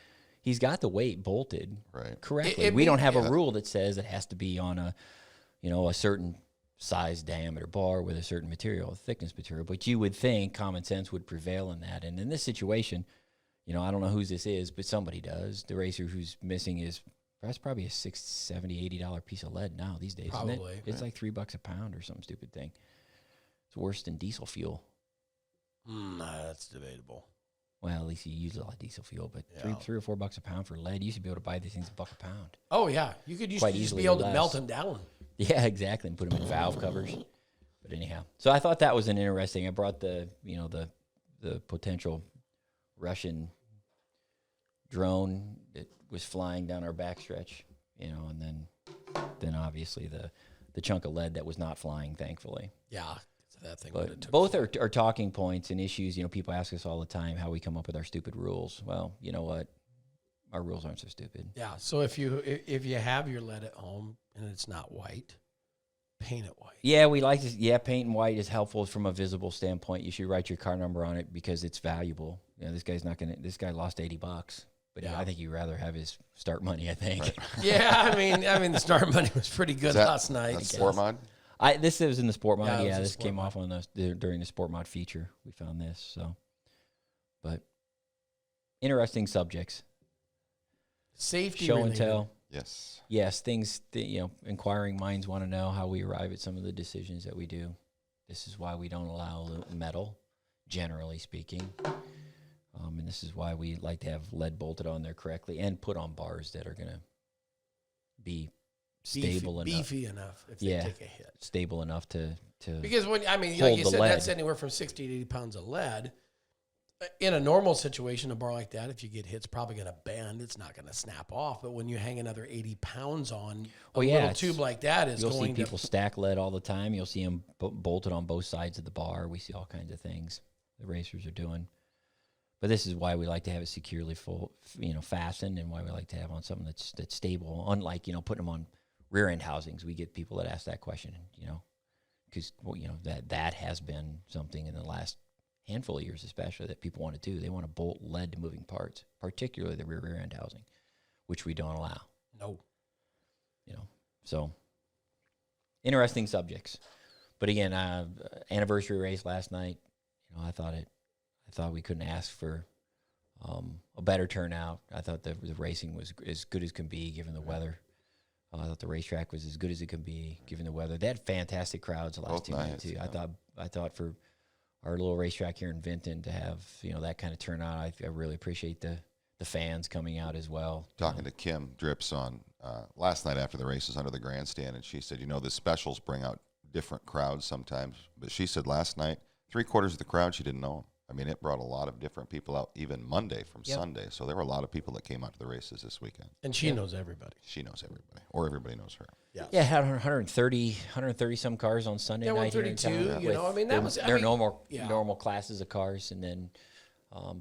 He's got the weight bolted correctly. We don't have a rule that says it has to be on a certain size diameter bar with a certain material, thickness material. But you would think common sense would prevail in that. And in this situation, I don't know whose this is, but somebody does. The racer who's missing that's probably a $60, $70, $80 piece of lead now these days. Probably. Isn't it? It's like $3 a pound or some stupid thing. It's worse than diesel fuel. That's debatable. Well, at least you use a lot of diesel fuel, but $3 or $4 a pound for lead. You used to be able to buy these things $1 a pound. Oh yeah, you could Quite just easily be able to less. melt them down. Yeah, exactly, and put them in valve covers. But anyhow, so I thought that was an interesting. I brought the potential Russian drone that was flying down our backstretch, and then obviously the chunk of lead that was not flying, thankfully. Yeah, that thing. But both are talking points and issues. People ask us all the time how we come up with our stupid rules. Well, you know what? Our rules aren't so stupid. Yeah. So if you have your lead at home and it's not white, paint it white. Yeah, we like to. Yeah, painting white is helpful from a visible standpoint. You should write your car number on it because it's valuable. This guy's not gonna. This guy lost $80, but I think you'd rather have his start money. I think. Right. Yeah, I mean the start money was pretty good last night. That's sport mod? This was in the sport mod. Yeah, This came off on during the sport mod feature. We found this. So, but interesting subjects. Safety show related. and tell. Yes, things that, inquiring minds want to know how we arrive at some of the decisions that we do. This is why we don't allow metal, generally speaking. And this is why we like to have lead bolted on there correctly and put on bars that are going to be stable enough. Beefy enough if they take a hit. Stable enough to because like hold you the said, lead. that's anywhere from 60 to 80 pounds of lead. In a normal situation, a bar like that, if you get hit, it's probably going to bend. It's not going to snap off. But when you hang another 80 pounds on a little tube like that, you'll see people stack lead all the time. You'll see them bolted on both sides of the bar. We see all kinds of things the racers are doing. But this is why we like to have it securely fastened, and why we like to have on something that's stable. Unlike putting them on rear end housings, we get people that ask that question. Because that has been something in the last handful of years, especially, that people want to do. They want to bolt lead to moving parts, particularly the rear end housing, which we don't allow. No. So interesting subjects. But again, anniversary race last night. I thought we couldn't ask for a better turnout. I thought the racing was as good as can be given the weather. I thought the racetrack was as good as it could be given the weather. They had fantastic crowds the last 2 nights too. Yeah. I thought for our little racetrack here in Vinton to have that kind of turnout, I really appreciate the fans coming out as well. Talking to Kim Drips on last night after the races under the grandstand, and she said, the specials bring out different crowds sometimes. But she said last night, 3/4 of the crowd, she didn't know them. I mean, it brought a lot of different people out, even Monday from Sunday. So there were a lot of people that came out to the races this weekend. And she knows everybody. She knows everybody, or everybody knows her. Yes. Yeah, had 130 some cars on Sunday night. 132. That was normal classes of cars, and then,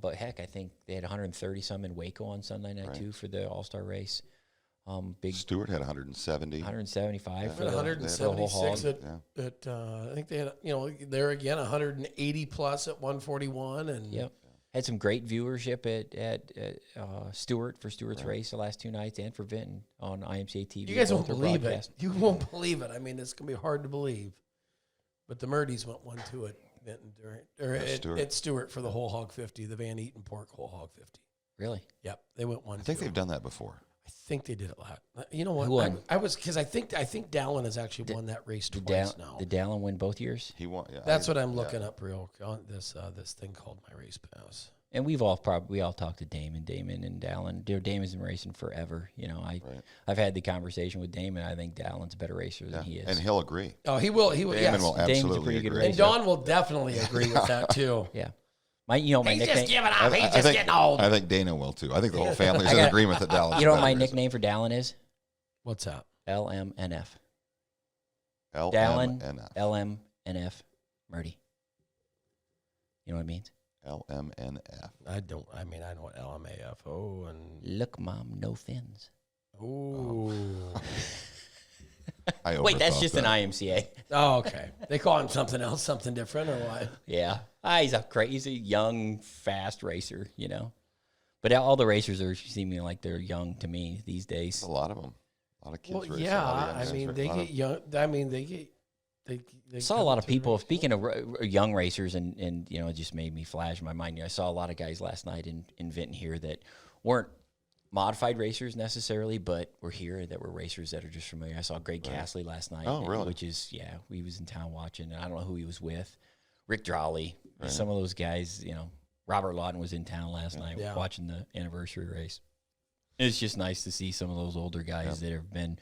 but heck, I think they had 130 some in Waco on Sunday night too for the All-Star race. Big Stewart had 170, 175 for the 176 at I think they had there again 180 plus at 141 and had some great viewership at Stewart for Stewart's race the last 2 nights, and for Vinton on IMCA TV. You guys won't believe it. You won't believe it. I mean, it's gonna be hard to believe, but the Murdies went 1-2 at Vinton at Stewart for the whole hog 50, the Van Eaton Pork whole hog 50. Really? Yep, they went 1-2. I think they've done that before. I think they did it last. You know what? Who won? I was because I think Dallin has actually won that race twice now. Did Dallin win both years? He won. Yeah, That's what I'm looking up real on this thing called My Race Pass. And we all talked to Damon and Dallin. Damon's been racing forever. I've had the conversation with Damon. I think Dallin's a better racer than he is, and he'll agree. Oh, he will. Damon yes. will Damon's a absolutely pretty good agree. And Don will definitely agree with that too. Yeah. My nickname. Just giving up. He's just getting old. I think Dana will too. I think the whole family's in agreement that Dallas. You know what my nickname for Dallin is? What's that? LMNF. LMNF. Dallin, LMNF, Murdy. You know what it means? LMNF. I know what LMAFO and Look, Mom, no fins. ooh. Wait, that's overthought just that. an IMCA. Oh, okay. They call him something else, something different, or what? Yeah. He's a young, fast racer, you know. But all the racers are seeming like they're young to me these days. A lot of them. A lot of kids Well, racing. yeah. A lot of I young mean, guys, they a lot get young. I mean, they I saw a come lot of to the people. race. Speaking of young racers, and it just made me flash in my mind. I saw a lot of guys last night in Vinton here that weren't modified racers necessarily, but were here that were racers that are just familiar. I saw Greg Castley last night. Oh, really? Which is, he was in town watching, and I don't know who he was with. Rick Drawley, Right. some of those guys, Robert Lawton was in town last night Yeah. watching the anniversary race. It's just nice to see some of those older guys that have been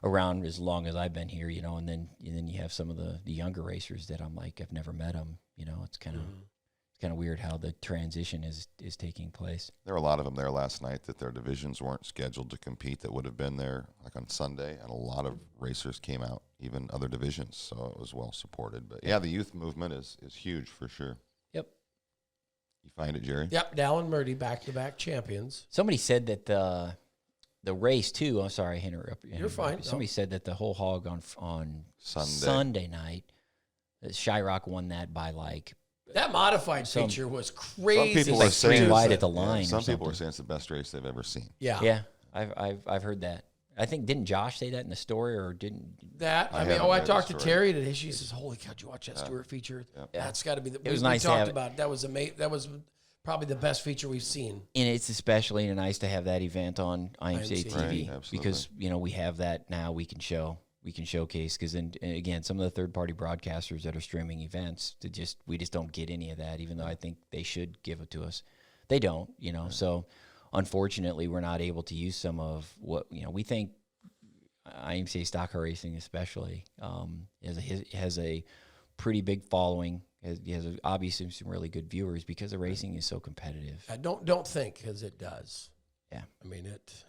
around as long as I've been here, and then you have some of the younger racers that I'm like, I've never met them. It's kind of weird how the transition is taking place. There were a lot of them there last night that their divisions weren't scheduled to compete that would have been there like on Sunday, and a lot of racers came out, even other divisions, so it was well supported. But yeah, the youth movement is huge for sure. Yep. You find it, Jerry? Yep, Dallin Murdy, back-to-back champions. Somebody said that the race too. I'm sorry, I interrupted. You're fine. Somebody said that the whole hog on Sunday. Sunday night, that Shyrock won that by like That modified feature was crazy. Some people like are saying three wide it's- at the line. Some or people are something. saying it's the best race they've ever seen. Yeah. Yeah, I've heard that. I think didn't Josh say that in the story or didn't? That I I mean, haven't I read talked the to story. Terry today. She says, "Holy cow, did you watch that Stewart feature? That's got to be the." It was we nice to talked have it. about that was amazing. That was probably the best feature we've seen. And it's especially nice to have that event on IMCA IMCA. TV Right, absolutely. because we have that now. We can showcase because then again, some of the third party broadcasters that are streaming events, we just don't get any of that. Even though I think they should give it to us, they don't. So unfortunately, we're not able to use some of what we think. IMCA stock car racing, especially, has a pretty big following. Has obviously some really good viewers because the racing is so competitive. I don't think because it does. Yeah,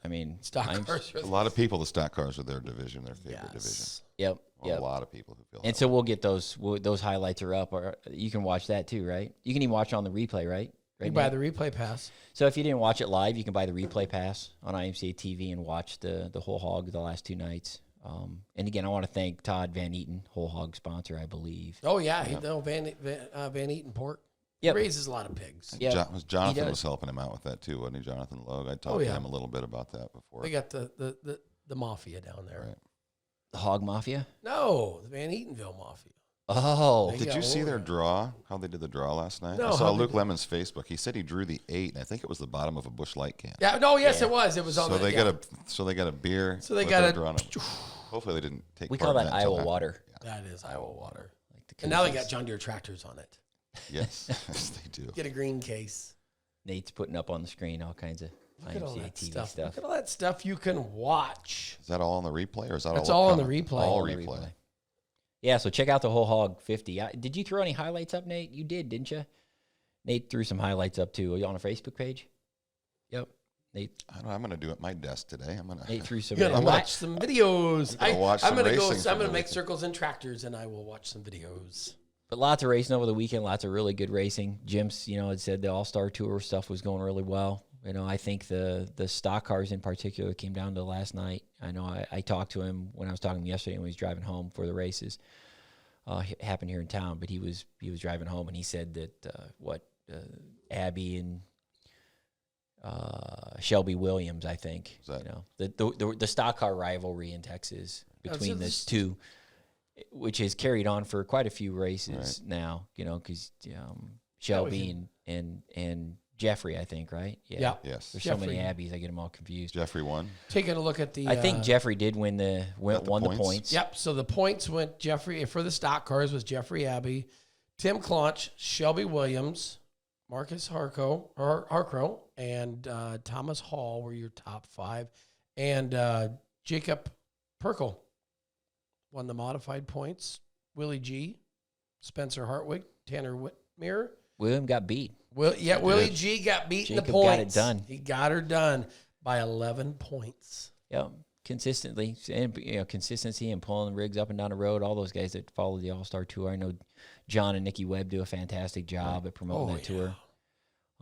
I mean, stock cars. A lot of people, the stock cars are their division, their favorite division. Yep. A lot of people who feel And that so way. we'll get those highlights are up, or you can watch that too, right? You can even watch it on the replay, right? You buy the replay pass. So if you didn't watch it live, you can buy the replay pass on IMCA TV and watch the whole hog the last 2 nights. And again, I want to thank Todd Van Eaton, whole hog sponsor, I believe. Oh yeah, Van Eaton Pork. Yep. He raises a lot of pigs. Yeah, Jonathan he was does. helping him out with that too, wasn't he? Jonathan Logue. I talked to him a little bit about that before. They got the mafia down there. Right. The Hog Mafia. No, the Van Eatonville mafia. Oh, They Did got you see their Oregon. draw? How they did the draw last night? No, I how saw they Luke did- Lemon's Facebook. He said he drew the 8, and I think it was the bottom of a Busch Light can. Yeah. No. Yes, Yeah. it was. It was on. So the, they yeah. got a beer. So they with got their a- draw on it. Hopefully they didn't take. we part call in that till Iowa after. water. That is Iowa water. Like the And now they cougars. got John Deere tractors on it. Yes, yes, they do. Get a green case. Nate's putting up on the screen all kinds of Look at all IMCA that TV stuff. stuff. Look at all that stuff you can watch. Is that all on the replay, or is that That's all? all on the upcoming? replay. All On the replay. Yeah, so check out the whole hog 50. Did you throw any highlights up, Nate? You did, didn't you? Nate threw some highlights up too. Are you on a Facebook page? Yep. Nate I don't know, I'm going to do it at my desk today. I'm going Nate to. threw some. You're gonna I'm watch some videos. I'm gonna watch I'm some gonna racing I'm from gonna the make weekend. circles and tractors, and I will watch some videos. But lots of racing over the weekend. Lots of really good racing. Jim's, had said the All-Star Tour stuff was going really well. I think the stock cars in particular came down to last night. I know I talked to him when I was talking to him yesterday when he was driving home for the races. Happened here in town, but he was driving home and he said that Abby and Shelby Williams, I think, Is that- the stock car rivalry in Texas between the it's- two, which has carried on for quite a few races now. Because Shelby and Jeffrey, I think, right? Yeah. Yes. There's so many Jeffrey. Abbeys, I get them all confused. Jeffrey won. Taking a look at the. I think Jeffrey did won the the points? points. Yep. So the points went Jeffrey for the stock cars was Jeffrey Abbey, Tim Claunch, Shelby Williams, Marcus Harcrow, and Thomas Hall were your top 5, and Jacob Perkel won the modified points. Willie G, Spencer Hartwig, Tanner Whitmere. William got beat. Willie G got beat in the Jacob points. got it done. He got her done by 11 points. Yep. consistently, and consistency and pulling rigs up and down the road. All those guys that follow the All-Star Tour, I know John and Nikki Webb do a fantastic job at promoting that tour.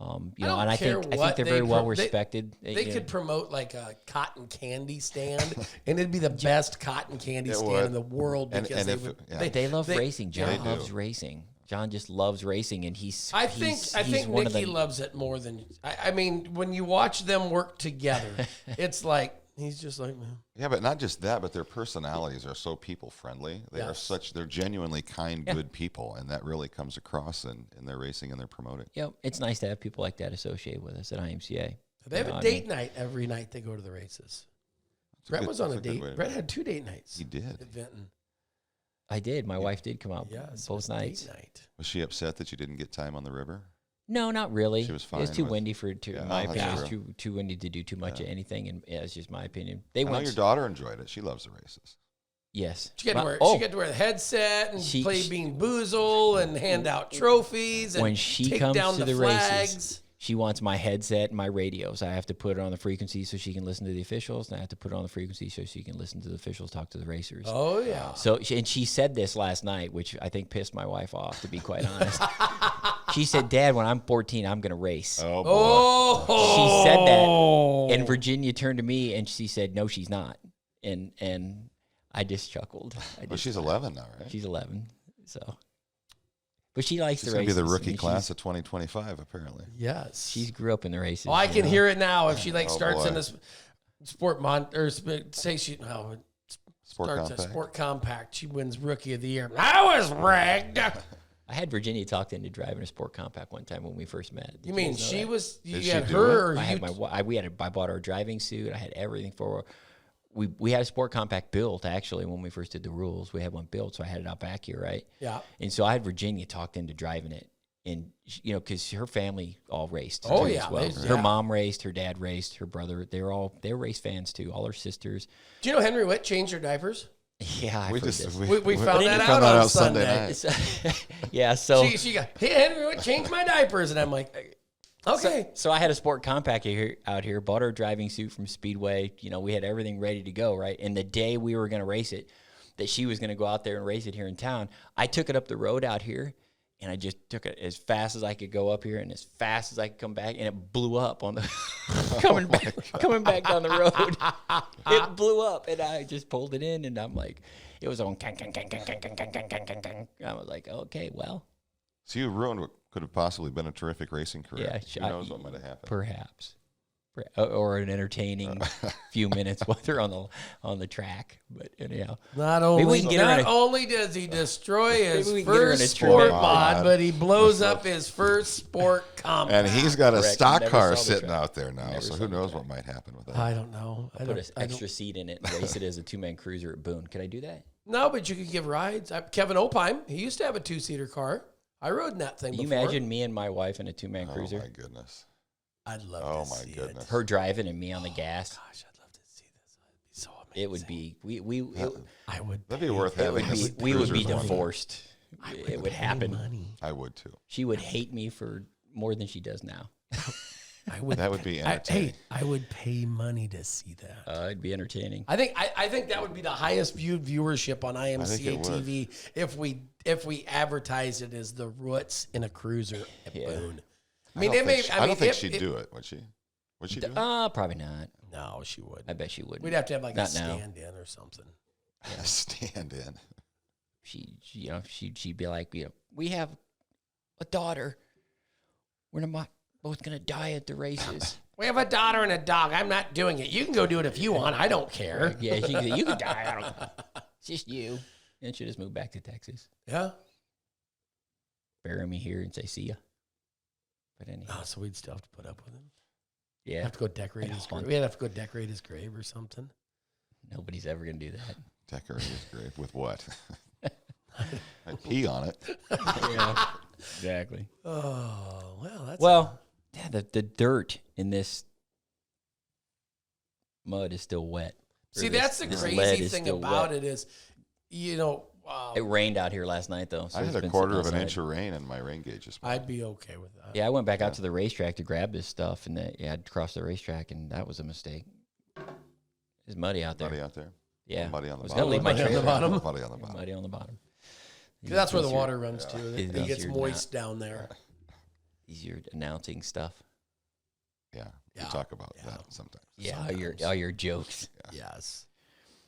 And I think they're very well respected. They could promote like a cotton candy stand, and it'd be the best cotton candy stand in the world because they love racing. John loves racing. John just loves racing, and I think Nikki loves it more than. I mean, when you watch them work together, it's like he's just like, man. Yeah, but not just that, but their personalities are so people friendly. They're genuinely kind, good people, and that really comes across in their racing and their promoting. Yep, it's nice to have people like that associated with us at IMCA. They have a date night every night they go to the races. Brett was on a date. Brett had 2 date nights. He did. At Vinton. I did. My wife did come out both nights. Date night. Was she upset that you didn't get time on the river? No, not really. She was fine. It was too windy my opinion. It was true. too windy to do too much of anything, and it's just my opinion. I know your daughter enjoyed it. She loves the races. Yes. She got to wear the headset and play Bean Boozle and hand out trophies and when she take comes down to the flags. Races, she wants my headset and my radios. I have to put it on the frequency so she can listen to the officials, and I have to put it on the frequency so she can listen to the officials talk to the racers. Oh, yeah. So, she said this last night, which I think pissed my wife off, to be quite honest. She said, Dad, when I'm 14, I'm going to race. Oh, boy. She said that, and Virginia turned to me, and she said, no, she's not. And I just chuckled. She's 11 now, right? She's 11, so... But she likes the races. She's going to be the rookie class of 2025, apparently. Yes. She grew up in the races. Oh, I can hear it now. If she starts in a sport say she starts a sport compact, she wins rookie of the year. I was rigged. I had Virginia talked into driving a sport compact one time when we first met. You mean she was? You had she her? Or I had I bought her driving suit. I had everything for her. We had a sport compact built, actually, when we first did the rules. We had one built, so I had it out back here, right? Yeah. And so I had Virginia talked into driving it. And, because her family all raced. Oh, too, yeah. as well. Her mom raced, her dad raced, her brother. They were race fans, too, all her sisters. Do you know Henry Witt changed her diapers? Yeah, I've heard this. We found that out on Sunday night. Yeah, so... She got, hey, Henry Witt changed my diapers. And I'm like... Okay. So I had a sport compact out here, bought her a driving suit from Speedway. We had everything ready to go, right? And the day we were going to race it, that she was going to go out there and race it here in town, I took it up the road out here, and I just took it as fast as I could go up here and as fast as I could come back, and it blew up on the coming back down the road. It blew up, and I just pulled it in, and I'm like, it was on. I was like, okay, well. So you ruined what could have possibly been a terrific racing career. Yeah, who knows what might have happened? Perhaps, or an entertaining few minutes while they're on the track. But anyhow, not only does he destroy his first sport mod, but he blows up his first sport compact. And he's got a stock car sitting out there now, so who knows what might happen with that? I don't know. I put an extra seat in it and race it as a 2-man cruiser at Boone. Could I do that? No, but you could give rides. Kevin Opheim, he used to have a 2-seater car. I rode in that thing before. You imagine me and my wife in a 2-man cruiser? Oh, my goodness. I'd love to see it. Her driving and me on the gas. Gosh, I'd love to see this. It'd be so amazing. It would be, I would. That'd be worth having. We would be divorced. It would happen. Money. I would, too. She would hate me for more than she does now. That would be entertaining. I would pay money to see that. It'd be entertaining. I think that would be the highest viewed viewership on IMCA TV if we advertise it as the Roots in a cruiser at Boone. I don't think she'd do it, would she? Would she do it? Probably not. No, she wouldn't. I bet she wouldn't. We'd have to have like a stand-in or something. Yeah, stand-in. She'd be like, we have a daughter. We're not both gonna die at the races. We have a daughter and a dog. I'm not doing it. You can go do it if you want. I don't care. Yeah, you can die. I don't know. It's just you. And she'll just move back to Texas. Yeah. Bury me here and say, see ya. But anyhow. Oh, so we'd still have to put up with him. Yeah. Have to go decorate his grave. We'd have to go decorate his grave or something. Nobody's ever going to do that. Decorate his grave with what? I'd pee on it. Yeah, exactly. Oh, well, that's... the dirt in this mud is still wet. See, that's the crazy thing about it is, it rained out here last night, though. So I had a quarter of an inch of rain and my rain gauge is. I'd be okay with that. Yeah, I went back out to the racetrack to grab this stuff, and I'd cross the racetrack, and that was a mistake. It's muddy out there. Muddy out there. Yeah. Muddy on the I was bottom. gonna leave my Muddy on the trailer. bottom. Muddy on the bottom. Muddy on the bottom. 'Cause that's where the Easier- water runs to. It Easier gets than moist down there. Easier announcing stuff. Yeah. We Yeah. talk about Yeah. that sometimes. Yeah, Sometimes. all your jokes. Yes.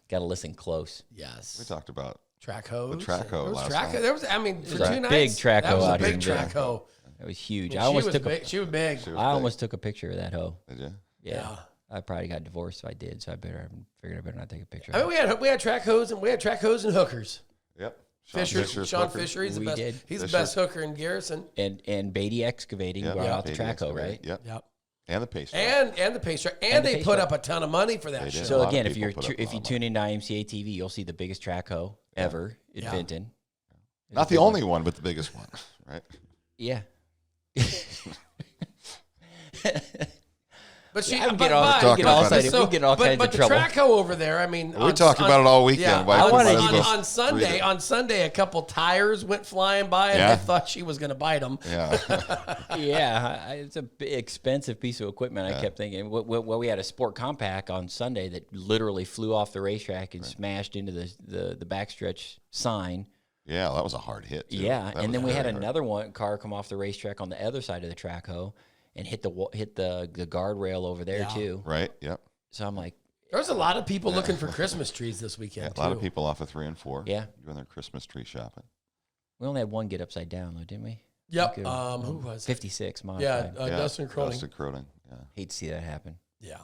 Got to listen close. Yes. We talked about Track hose. The track hoe There was last track. night. There was. I mean, for was a 2 nights, big track that hoe was a out here big in track Jacksonville. hoe. That was huge. Well, I almost she was took big. a, She was big. She was I big. almost took a picture of that hoe. Did you? Yeah. Yeah. I probably got divorced if I did, so I figured I better not take a picture. I of mean, it. we had track hose and hookers. Yep. Fisher, Sean hooker. Fisher, he's the We best. did. He's Fisher. the best hooker in Garrison. And Beatty Excavating Yep. brought out the Beatty track hoe, excavating. right? Yep. Yep. And the pace. And the pace track. And And the they pace put track. up a ton of money for that They shit. did. A So lot of again, if people you're put up a if lot you of tune into IMCA TV, you'll see the biggest track hoe ever in Yeah. Benton. Not the only one, but the biggest one, right? Yeah. But she, I would but, get all- but, we get all but- excited. We get all kinds but of the trouble. track hoe over there, I mean, We talked about it all weekend. Yeah, Why- I wanted on, to- on Sunday, a couple tires went flying by, and Yeah. I thought she was going to bite them. Yeah. Yeah, it's a expensive piece of equipment. I kept thinking, well, we had a sport compact on Sunday that literally flew off the racetrack and smashed into the backstretch sign. Yeah, that was a hard hit. Too. Yeah, That and was then we had very hard. another car come off the racetrack on the other side of the track hoe and hit the guardrail over there Yeah. too. Right. Yep. So I'm like, There was a lot of people looking for Christmas trees this weekend. A lot too. of people off of 3 and 4. Yeah. Doing their Christmas tree shopping. we only had one get upside down though, didn't we? Yep. Good. Who was it? 56 Yeah, modified. Yeah, Dustin Cronin. Dustin Cronin. Yeah. Hate to see that happen. Yeah.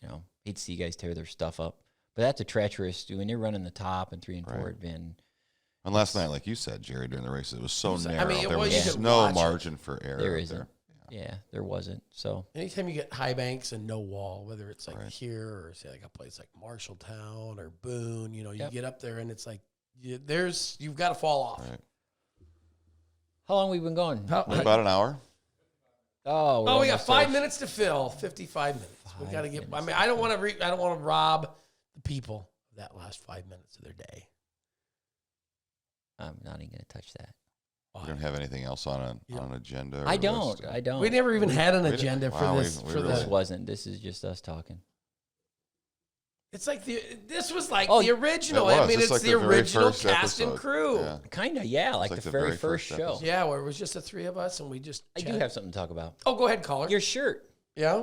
You know, hate to see you guys tear their stuff up. But that's a treacherous. When you're running the top and 3 and 4, Right. it'd been. And last night, like you said, Jerry, during the race, it was so narrow. mean, there well, was you could no watch it. margin for error. There out isn't. there. Yeah, there wasn't. So Anytime you get high banks and no wall, whether it's like Right. here or say like a place like Marshalltown or Boone, you know, you Yep. get up there and it's like you've got to fall off. Right. how long we been going? About an hour. Oh, we're Oh, we got almost 5 there. minutes to fill. 55 minutes. We 5 got to get. I minutes. mean, I don't want to. I don't want to rob the people of that last 5 minutes of their day. I'm not even going to touch that. You don't have anything else on an agenda? Or I list? don't. I don't. We never even had an We didn't- agenda for wow, we- this. we for really- This the. wasn't. This is just us talking. It's like this was like Oh, the original. It I was. mean, It's it's like the the very original first cast and episode. crew. Yeah. Kind of, yeah, like like the the very very first first show. episode. Yeah, where it was just the three of us and we just. I do chatted. have something to talk about. Oh, go ahead, caller. Your shirt, Yeah,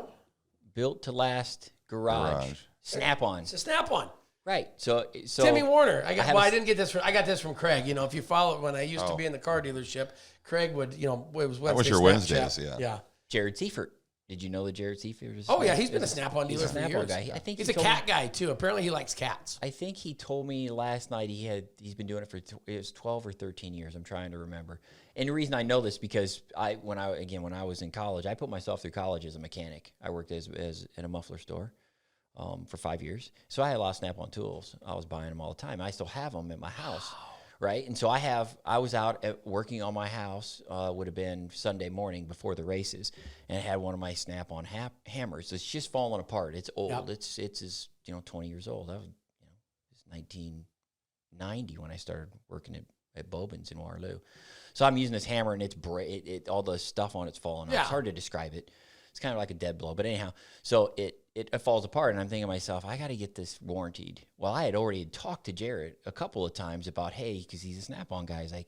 built to last garage. Garage. Snap on. it's a snap-on. Right. So Timmy Warner. I have I a- didn't get this. I got this from Craig. You know, if you follow when I used to Oh. be in the car dealership, Craig would. You know, it was Wednesday. That was your Snapchat. Wednesdays, yeah. Yeah. Jared Seifert. Did you know that Jared Seifert is? Oh yeah, he's been a Snap-on he's dealer a for Snap-on years. guy. I think He's he a told me- cat guy too. Apparently, he likes cats. I think he told me last night he's been doing it for it was 12 or 13 years. I'm trying to remember. And the reason I know this because when I was in college, I put myself through college as a mechanic. I worked as in a muffler store for 5 years. So I had a lot of Snap-on tools. I was buying them all the time. I still have them at my house. Right. And so I was out working on my house, would have been Sunday morning before the races, and I had one of my Snap-on hammers. It's just falling apart. It's old. Yep. It's 20 years old. That was, it's 1990 when I started working at Bobin's in Waterloo. So I'm using this hammer and it's all the stuff on it's falling off. Yeah. It's hard to describe it. It's kind of like a dead blow. But anyhow, so it falls apart, and I'm thinking to myself, I got to get this warrantied. Well, I had already talked to Jared a couple of times about, hey, because he's a Snap-on guy. He's like,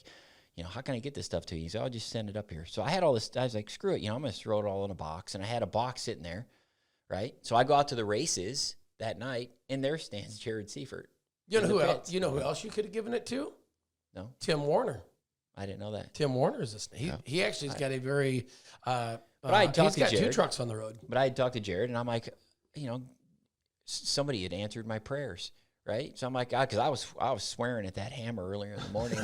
how can I get this stuff to you? He said, I'll just send it up here. So I had all this. I was like, screw it. I'm going to throw it all in a box. And I had a box sitting there, right? So I go out to the races that night, and there stands Jared Seifert. You know in who the else? pits. You know who else you could have given it to? No, Tim Warner. I didn't know that. Tim Warner is he actually's got a very. But I talked he's to got two Jared. trucks on the road. But I had talked to Jared, and I'm like, somebody had answered my prayers, right? So I'm like, God, because I was swearing at that hammer earlier in the morning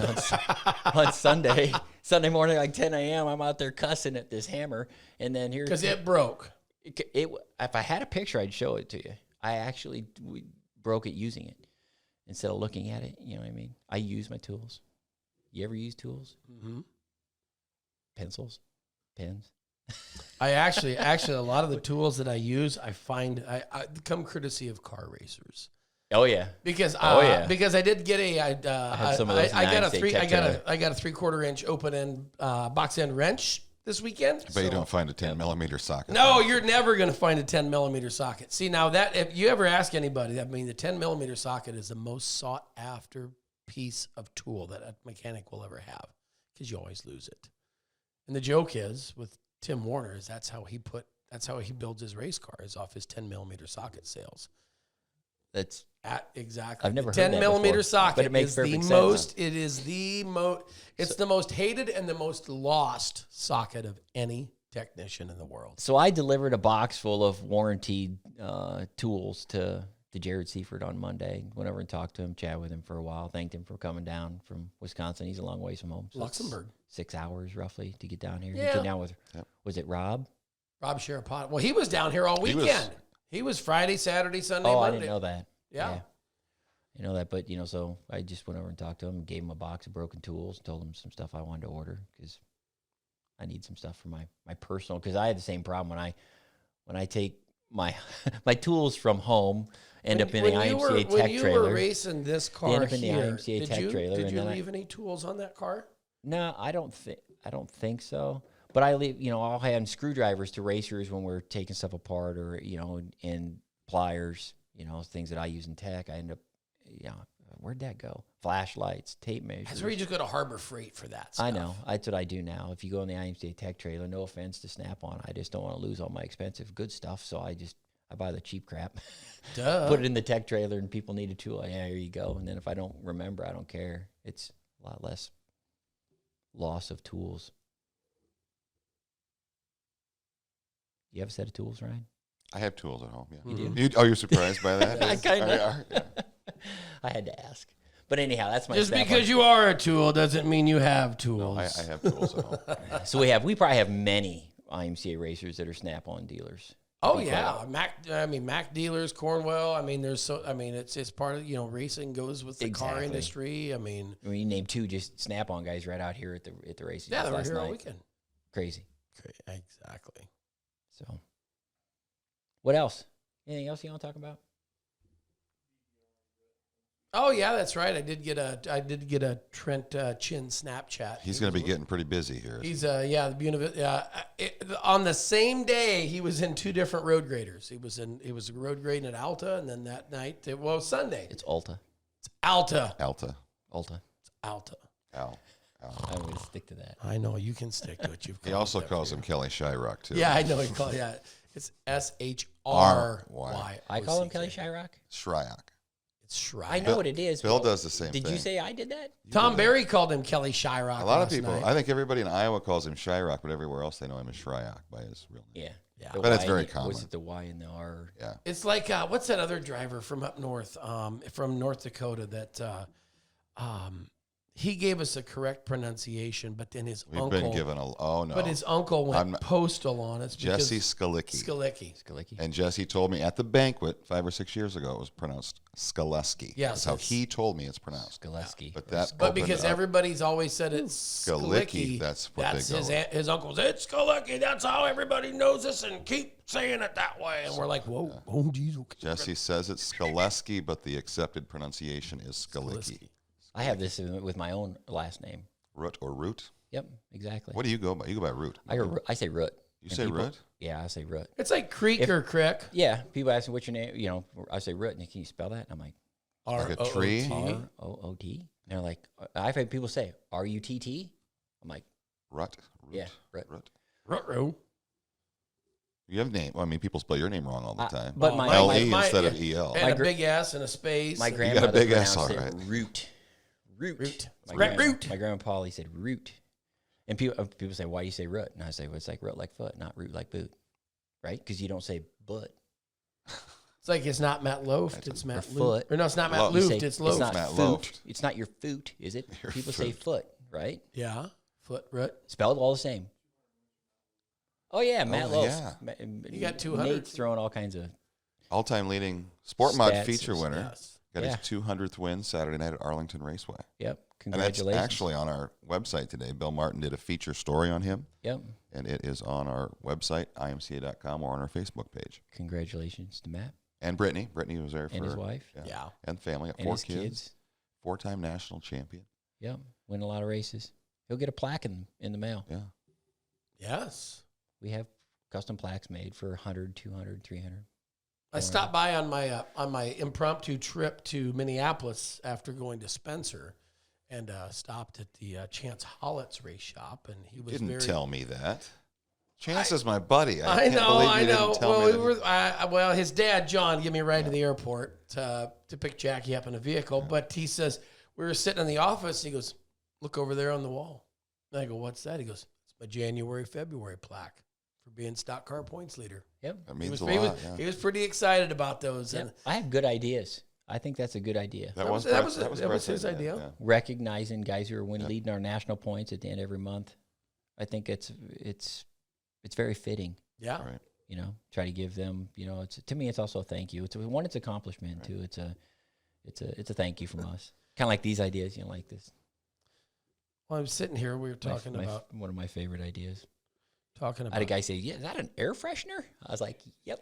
on Sunday morning, like 10 a.m. I'm out there cussing at this hammer, and then here Because it broke. if I had a picture, I'd show it to you. I actually broke it using it instead of looking at it. You know what I mean? I use my tools. You ever use tools? Mm-hmm. Pencils, pens. I actually, a lot of the tools that I use, I find I come courtesy of car racers. Oh yeah. Because because I did get had some of those in I got a United States three Tech trailer. I got a 3/4 inch open end box end wrench this weekend. But you don't find a 10-millimeter socket. No, you're never going to find a 10-millimeter socket. See, now that if you ever ask anybody, I mean, the 10-millimeter socket is the most sought after piece of tool that a mechanic will ever have because you always lose it. And the joke is with Tim Warner is that's how he builds his race car is off his 10-millimeter socket sales. That's Exactly. I've never the heard 10-millimeter before, socket but it makes is the perfect sense. most. It is the most. It's the most hated and the most lost socket of any technician in the world. So I delivered a box full of warranted tools to Jared Seifert on Monday. Went over and talked to him, chatted with him for a while, thanked him for coming down from Wisconsin. He's a long ways from home. So Luxembourg. 6 hours roughly to get down here. Yeah. He came down with, was it Rob? Rob Sharapot. Well, he was down here all weekend. He was Friday, Saturday, Sunday, Oh, Monday. I didn't know that. Yeah. You know that, but, so I just went over and talked to him, gave him a box of broken tools, told him some stuff I wanted to order because I need some stuff for my personal, because I had the same problem when I take my my tools from home, end up in the IMCA tech when you trailer. were racing this car end up in the here, IMCA tech trailer. Did and you then leave any tools on that car? No, I don't think so. But I leave, I'll hand screwdrivers to racers when we're taking stuff apart, or and pliers, things that I use in tech. I end up, where'd that go? Flashlights, tape measures. That's where you just go to Harbor Freight for that stuff. I know. That's what I do now. If you go in the IMCA tech trailer, no offense to Snap-on, I just don't want to lose all my expensive good stuff, so I buy the cheap crap. Duh. Put it in the tech trailer, and people need a tool. Yeah, here you go. And then if I don't remember, I don't care. It's a lot less loss of tools. You have a set of tools, Ryan? I have tools at home. Yeah. You do? You're surprised by that? I kind of. Yeah. I had to ask. But anyhow, that's my Just Snap-on. because you are a tool doesn't mean you have No, tools. I have tools at home. So we probably have many IMCA racers that are Snap-on dealers. Oh yeah, Mac dealers, Cornwell. It's part of racing goes with the car Exactly. industry. I mean, We named 2 just Snap-on guys right out here at the races. yeah, just they were last here all night. weekend. Crazy. Exactly. So, what else? Anything else you want to talk about? Oh yeah, that's right. I did get a Trent Chin Snapchat. He's going to be getting pretty busy here. He's on the same day he was in 2 different road graders. He was road grading at Alta, and then that night Sunday. It's Alta. It's Alta. Alta. It's Alta. Al. I'm going to stick to that. I know you can stick to it. He also calls him Kelly Shyrock, too. Yeah, I know he calls it's SHRY. I call him Kelly Shyrock. Shryock. It's Shryock. I know what it is. Bill but does the same thing. Did you say I did that? Tom Berry called him Kelly Shyrock. A lot of last people, night. I think everybody in Iowa calls him Shyrock, but everywhere else they know him as Shryock by his real name. Yeah. Yeah. The But it's Y very and the- common. Was it the Y and the R? Yeah. It's like what's that other driver from up north, from North Dakota that he gave us a correct pronunciation, but then his We've uncle been given no. But his uncle went postal on us. Jesse Skalicki. Skalicki. And Jesse told me at the banquet 5 or 6 years ago it was pronounced Skaleski. Yes, That's how it's- he told me it's pronounced. Skaleski. But that But opened because up. everybody's always said it's Skalicki, Skalicki, that's what they go his with. his uncle said, it's Skalicki. That's how everybody knows us, and keep saying it that way. And we're like, whoa, oh, geez, okay. Jesse says it's Skaleski, but the accepted pronunciation is Skalicki. I have this with my own last name. Root or root? Yep, exactly. What do you go by? You go by root. I say root. You And say people- root? Yeah, I say root. It's like creek or crick. Yeah, people ask me what's your name. I say root, and can you spell that? And I'm like, Like a tree? R-O-O-T. And they're like, I've had people say R-U-T-T. I'm like, Rut. yeah, root. Root. Ruh-roh. You have name. Well, I mean, people spell your name wrong all the time. But Oh, my L-E my- instead of E-L. And My a gr- big S and a space. my and- grandmother big ass, pronounced all it right. root. Root. My grandma Polly said root. And people say, why do you say root? And I say, well, it's like root like foot, not root like boot. Right? Because you don't say butt. It's like it's not Matt Loaf, it's Matt foot. Loaf. Or no, it's not Matt You Loaf, say- it's Loaf. not Matt foot. Loaf. It's not your foot, is it? Your People say foot, right? Yeah, foot, root. Spelled all the same. Oh, yeah, Matt Loaf. yeah. You got 200. Nate's throwing all kinds of... All-time leading Sport Mod Stats feature is- winner. Yes. Got Yeah. his 200th win Saturday night at Arlington Raceway. Yep, And that's congratulations. actually on our website today. Bill Martin did a feature story on him, Yep, and it is on our website, imca.com, or on our Facebook page. congratulations to Matt And Brittany. Brittany was there for and his wife Yeah. And family. Got and 4 his kids. 4-time national champion. Yep, win a lot of races. He'll get a plaque in the mail. Yeah. Yes. We have custom plaques made for 100, 200, 300. I stopped by on my impromptu trip to Minneapolis after going to Spencer, and stopped at the Chance Hollett's race shop, and he was Didn't tell me that. Chance is my buddy. I can't believe you know. didn't tell Well, me we that. were. His dad John gave me a ride to the airport to pick Jackie up in a vehicle, but he says we were sitting in the office. He goes, "Look over there on the wall." And I go, "What's that?" He goes, "It's my January-February plaque for being stock car points leader." Yep. That means He a lot. he was pretty excited about those. Yep. And I have good ideas. I think that's a good idea. That was Brett's his idea. Yeah. Recognizing guys who are leading our national points at the end of every month. I think it's very fitting. yeah. Right. You know, try to give them. You know, to me, it's also a thank you. It's it's accomplishment too. It's a thank you from us. Kind of like these ideas. You know, like this. Well, I was sitting here. We were talking about one of my favorite ideas. I I had a guy say, "Yeah, is that an air freshener?" I was like, "Yep."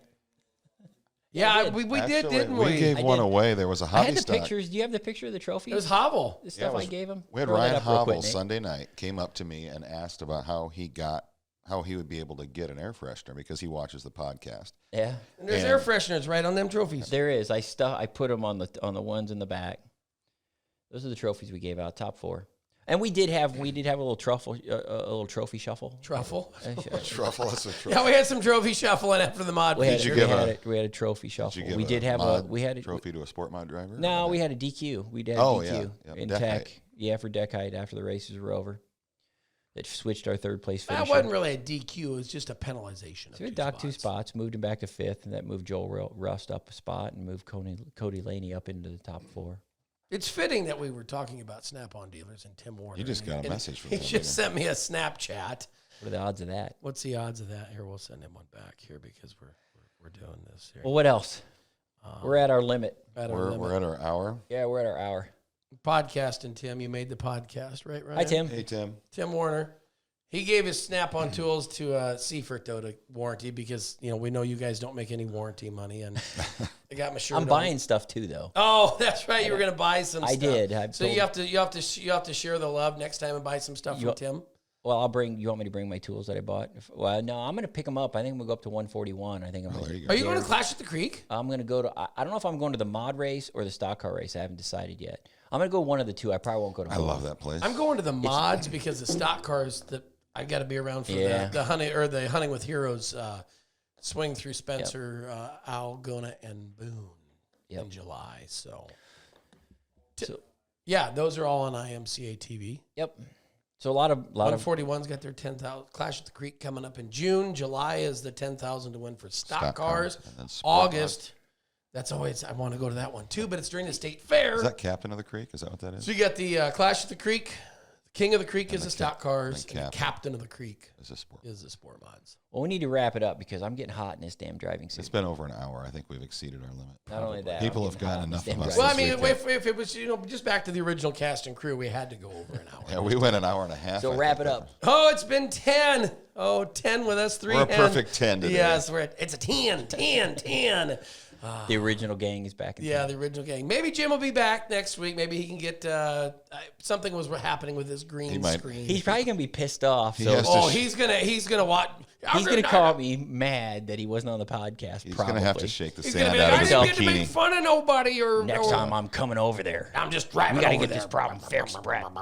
Yeah, did. we did, Actually, didn't we we? gave I one did. away. There was a I hobby had the stock. pictures. Do you have the picture of the trophy? It was Hovel. The stuff it I was- gave him. We had Throw that Ryan up real quick, Hobble Nate. Sunday night came up to me and asked about how he would be able to get an air freshener because he watches the podcast. Yeah, And there's And- air fresheners right on them trophies. there is. I put them on the ones in the back. Those are the trophies we gave out, top 4. And we did have a little trophy shuffle. Truffle. Truffle, that's a truffle. Yeah, we had some trophy shuffling after the mod We had, feature. you give we had a trophy shuffle. Did you give We did a have mod we had trophy to a sport mod driver? No, Or we not? had a DQ. We did Oh, DQ yeah. Yep, in deck tech. height. Yeah, for deck height after the races were over. That switched our third place That finisher. wasn't really a DQ. It was just a penalization. So we docked 2 spots, moved him back to 5th, and that moved Joel Rust up a spot and moved Cody Laney up into the top 4. It's fitting that we were talking about Snap-on dealers and Tim Warner. You just And got a and message from He him, just sent me a Snapchat. What are the odds of that? What's the odds of that? Here, we'll send him one back here because we're doing this here. Well, what else? We're at our limit. At our We're limit. at our hour. Yeah, we're at our hour. Podcasting, Tim. You made the podcast, right? Hi, Tim. Hey, Tim. Tim Warner. He gave his Snap-on tools to Seifert, though, to warranty because, we know you guys don't make any warranty money. And I got my shirt I'm on. buying stuff too, though. Oh, that's right. You were going to buy some I stuff. did. I've So told- you have to share the love next time and buy some stuff from Tim. Well, I'll bring. You want me to bring my tools that I bought? Well, no, I'm going to pick them up. I think I'm going to go up to 141. I think I'm. there you go. Are you going to Clash at the Creek? I'm going to go to. I don't know if I'm going to the mod race or the stock car race. I haven't decided yet. I'm going to go one of the two. I probably won't go to. I both. love that place. I'm going to the mods because the stock cars that I got to be around for Yeah. the hunting with heroes swing through Spencer, Algona, and Boone in July. So, yeah, those are all on IMCA TV. Yep. So a lot of 141's got their 10,000 Clash at the Creek coming up in June. July is the 10,000 to win for stock cars. and then sport August, that's always I want to go to that one too, but it's during the state fair. Is that Captain of the Creek? Is that what that is? So you got the Clash at the Creek. The King of the Creek is the stock cars. and And the Captain of the Creek Is a sport. is the sport mods. Well, we need to wrap it up because I'm getting hot in this damn driving suit. It's been over an hour. I think we've exceeded our limit. Not only that, People I'm have getting hot gotten in enough this of damn us. Well, I this mean, weekend. if it was just back to the original cast and crew, we had to go over an hour. Yeah, we went an hour and a half. So I wrap think. it up. Oh, it's been 10. Oh, 10 with us, 3 We're a hands. perfect 10 today. Yes, it's a 10. The original gang is back in Yeah, town. the original gang. Maybe Jim will be back next week. Maybe he can get something was happening with his green might. screen. He's probably gonna be pissed off. He So has to oh, sh- he's gonna watch. he's gonna call me mad that he wasn't on the podcast. He's probably. going to have to shake the He's gonna sand be like, out of I his didn't get to bikini. make fun of nobody or Next or- time I'm coming over there. I'm just driving. We gotta over get this there. problem fixed, Brett. I'm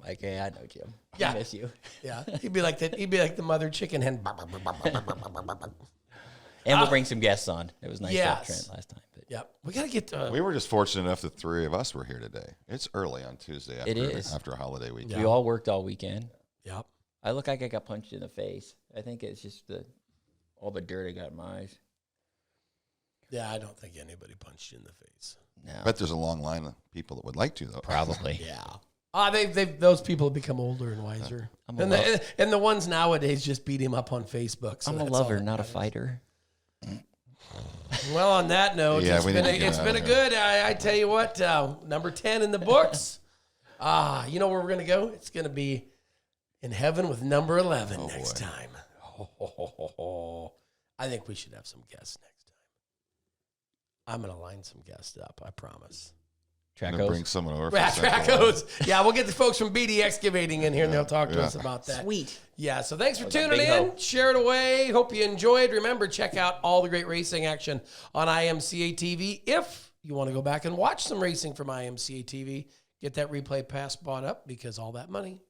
like, yeah, I know, Jim. Yeah. I miss you. Yeah, he'd be like that. He'd be like the mother chicken hen. And we'll bring some guests on. It was nice to have Yes. Trent last time. But Yep, we gotta get. We were just fortunate enough that 3 of us were here today. It's early on Tuesday after, is. after a holiday weekend. we all worked all weekend. Yep. I look like I got punched in the face. I think it's just all the dirt I got in my eyes. Yeah, I don't think anybody punched you in the face. No, I bet there's a long line of people that would like to, though. probably. Yeah. Those people have become older and wiser. I'm a And the ones nowadays just beat him up on Facebook. So I'm a that's all lover, that not a matters. fighter. Well, on that note, Yeah, it's we been need to get it's out been a of good. I tell you what, number 10 in the books. You know where we're gonna go? It's gonna be in heaven with number 11 next boy. time. I think we should have some guests next time. I'm gonna line some guests up. I promise. And Track then hose. bring someone over. Yeah, for track Central. hose. Yeah, we'll get the folks from BD Excavating in here, and they'll talk to us about that. Sweet. Yeah, so thanks for That was a tuning big in. help. Share it away. Hope you enjoyed. Remember, check out all the great racing action on IMCA TV. If you want to go back and watch some racing from IMCA TV, get that replay pass bought up because all that money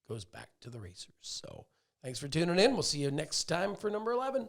goes back to the racers. So thanks for tuning in. We'll see you next time for number 11.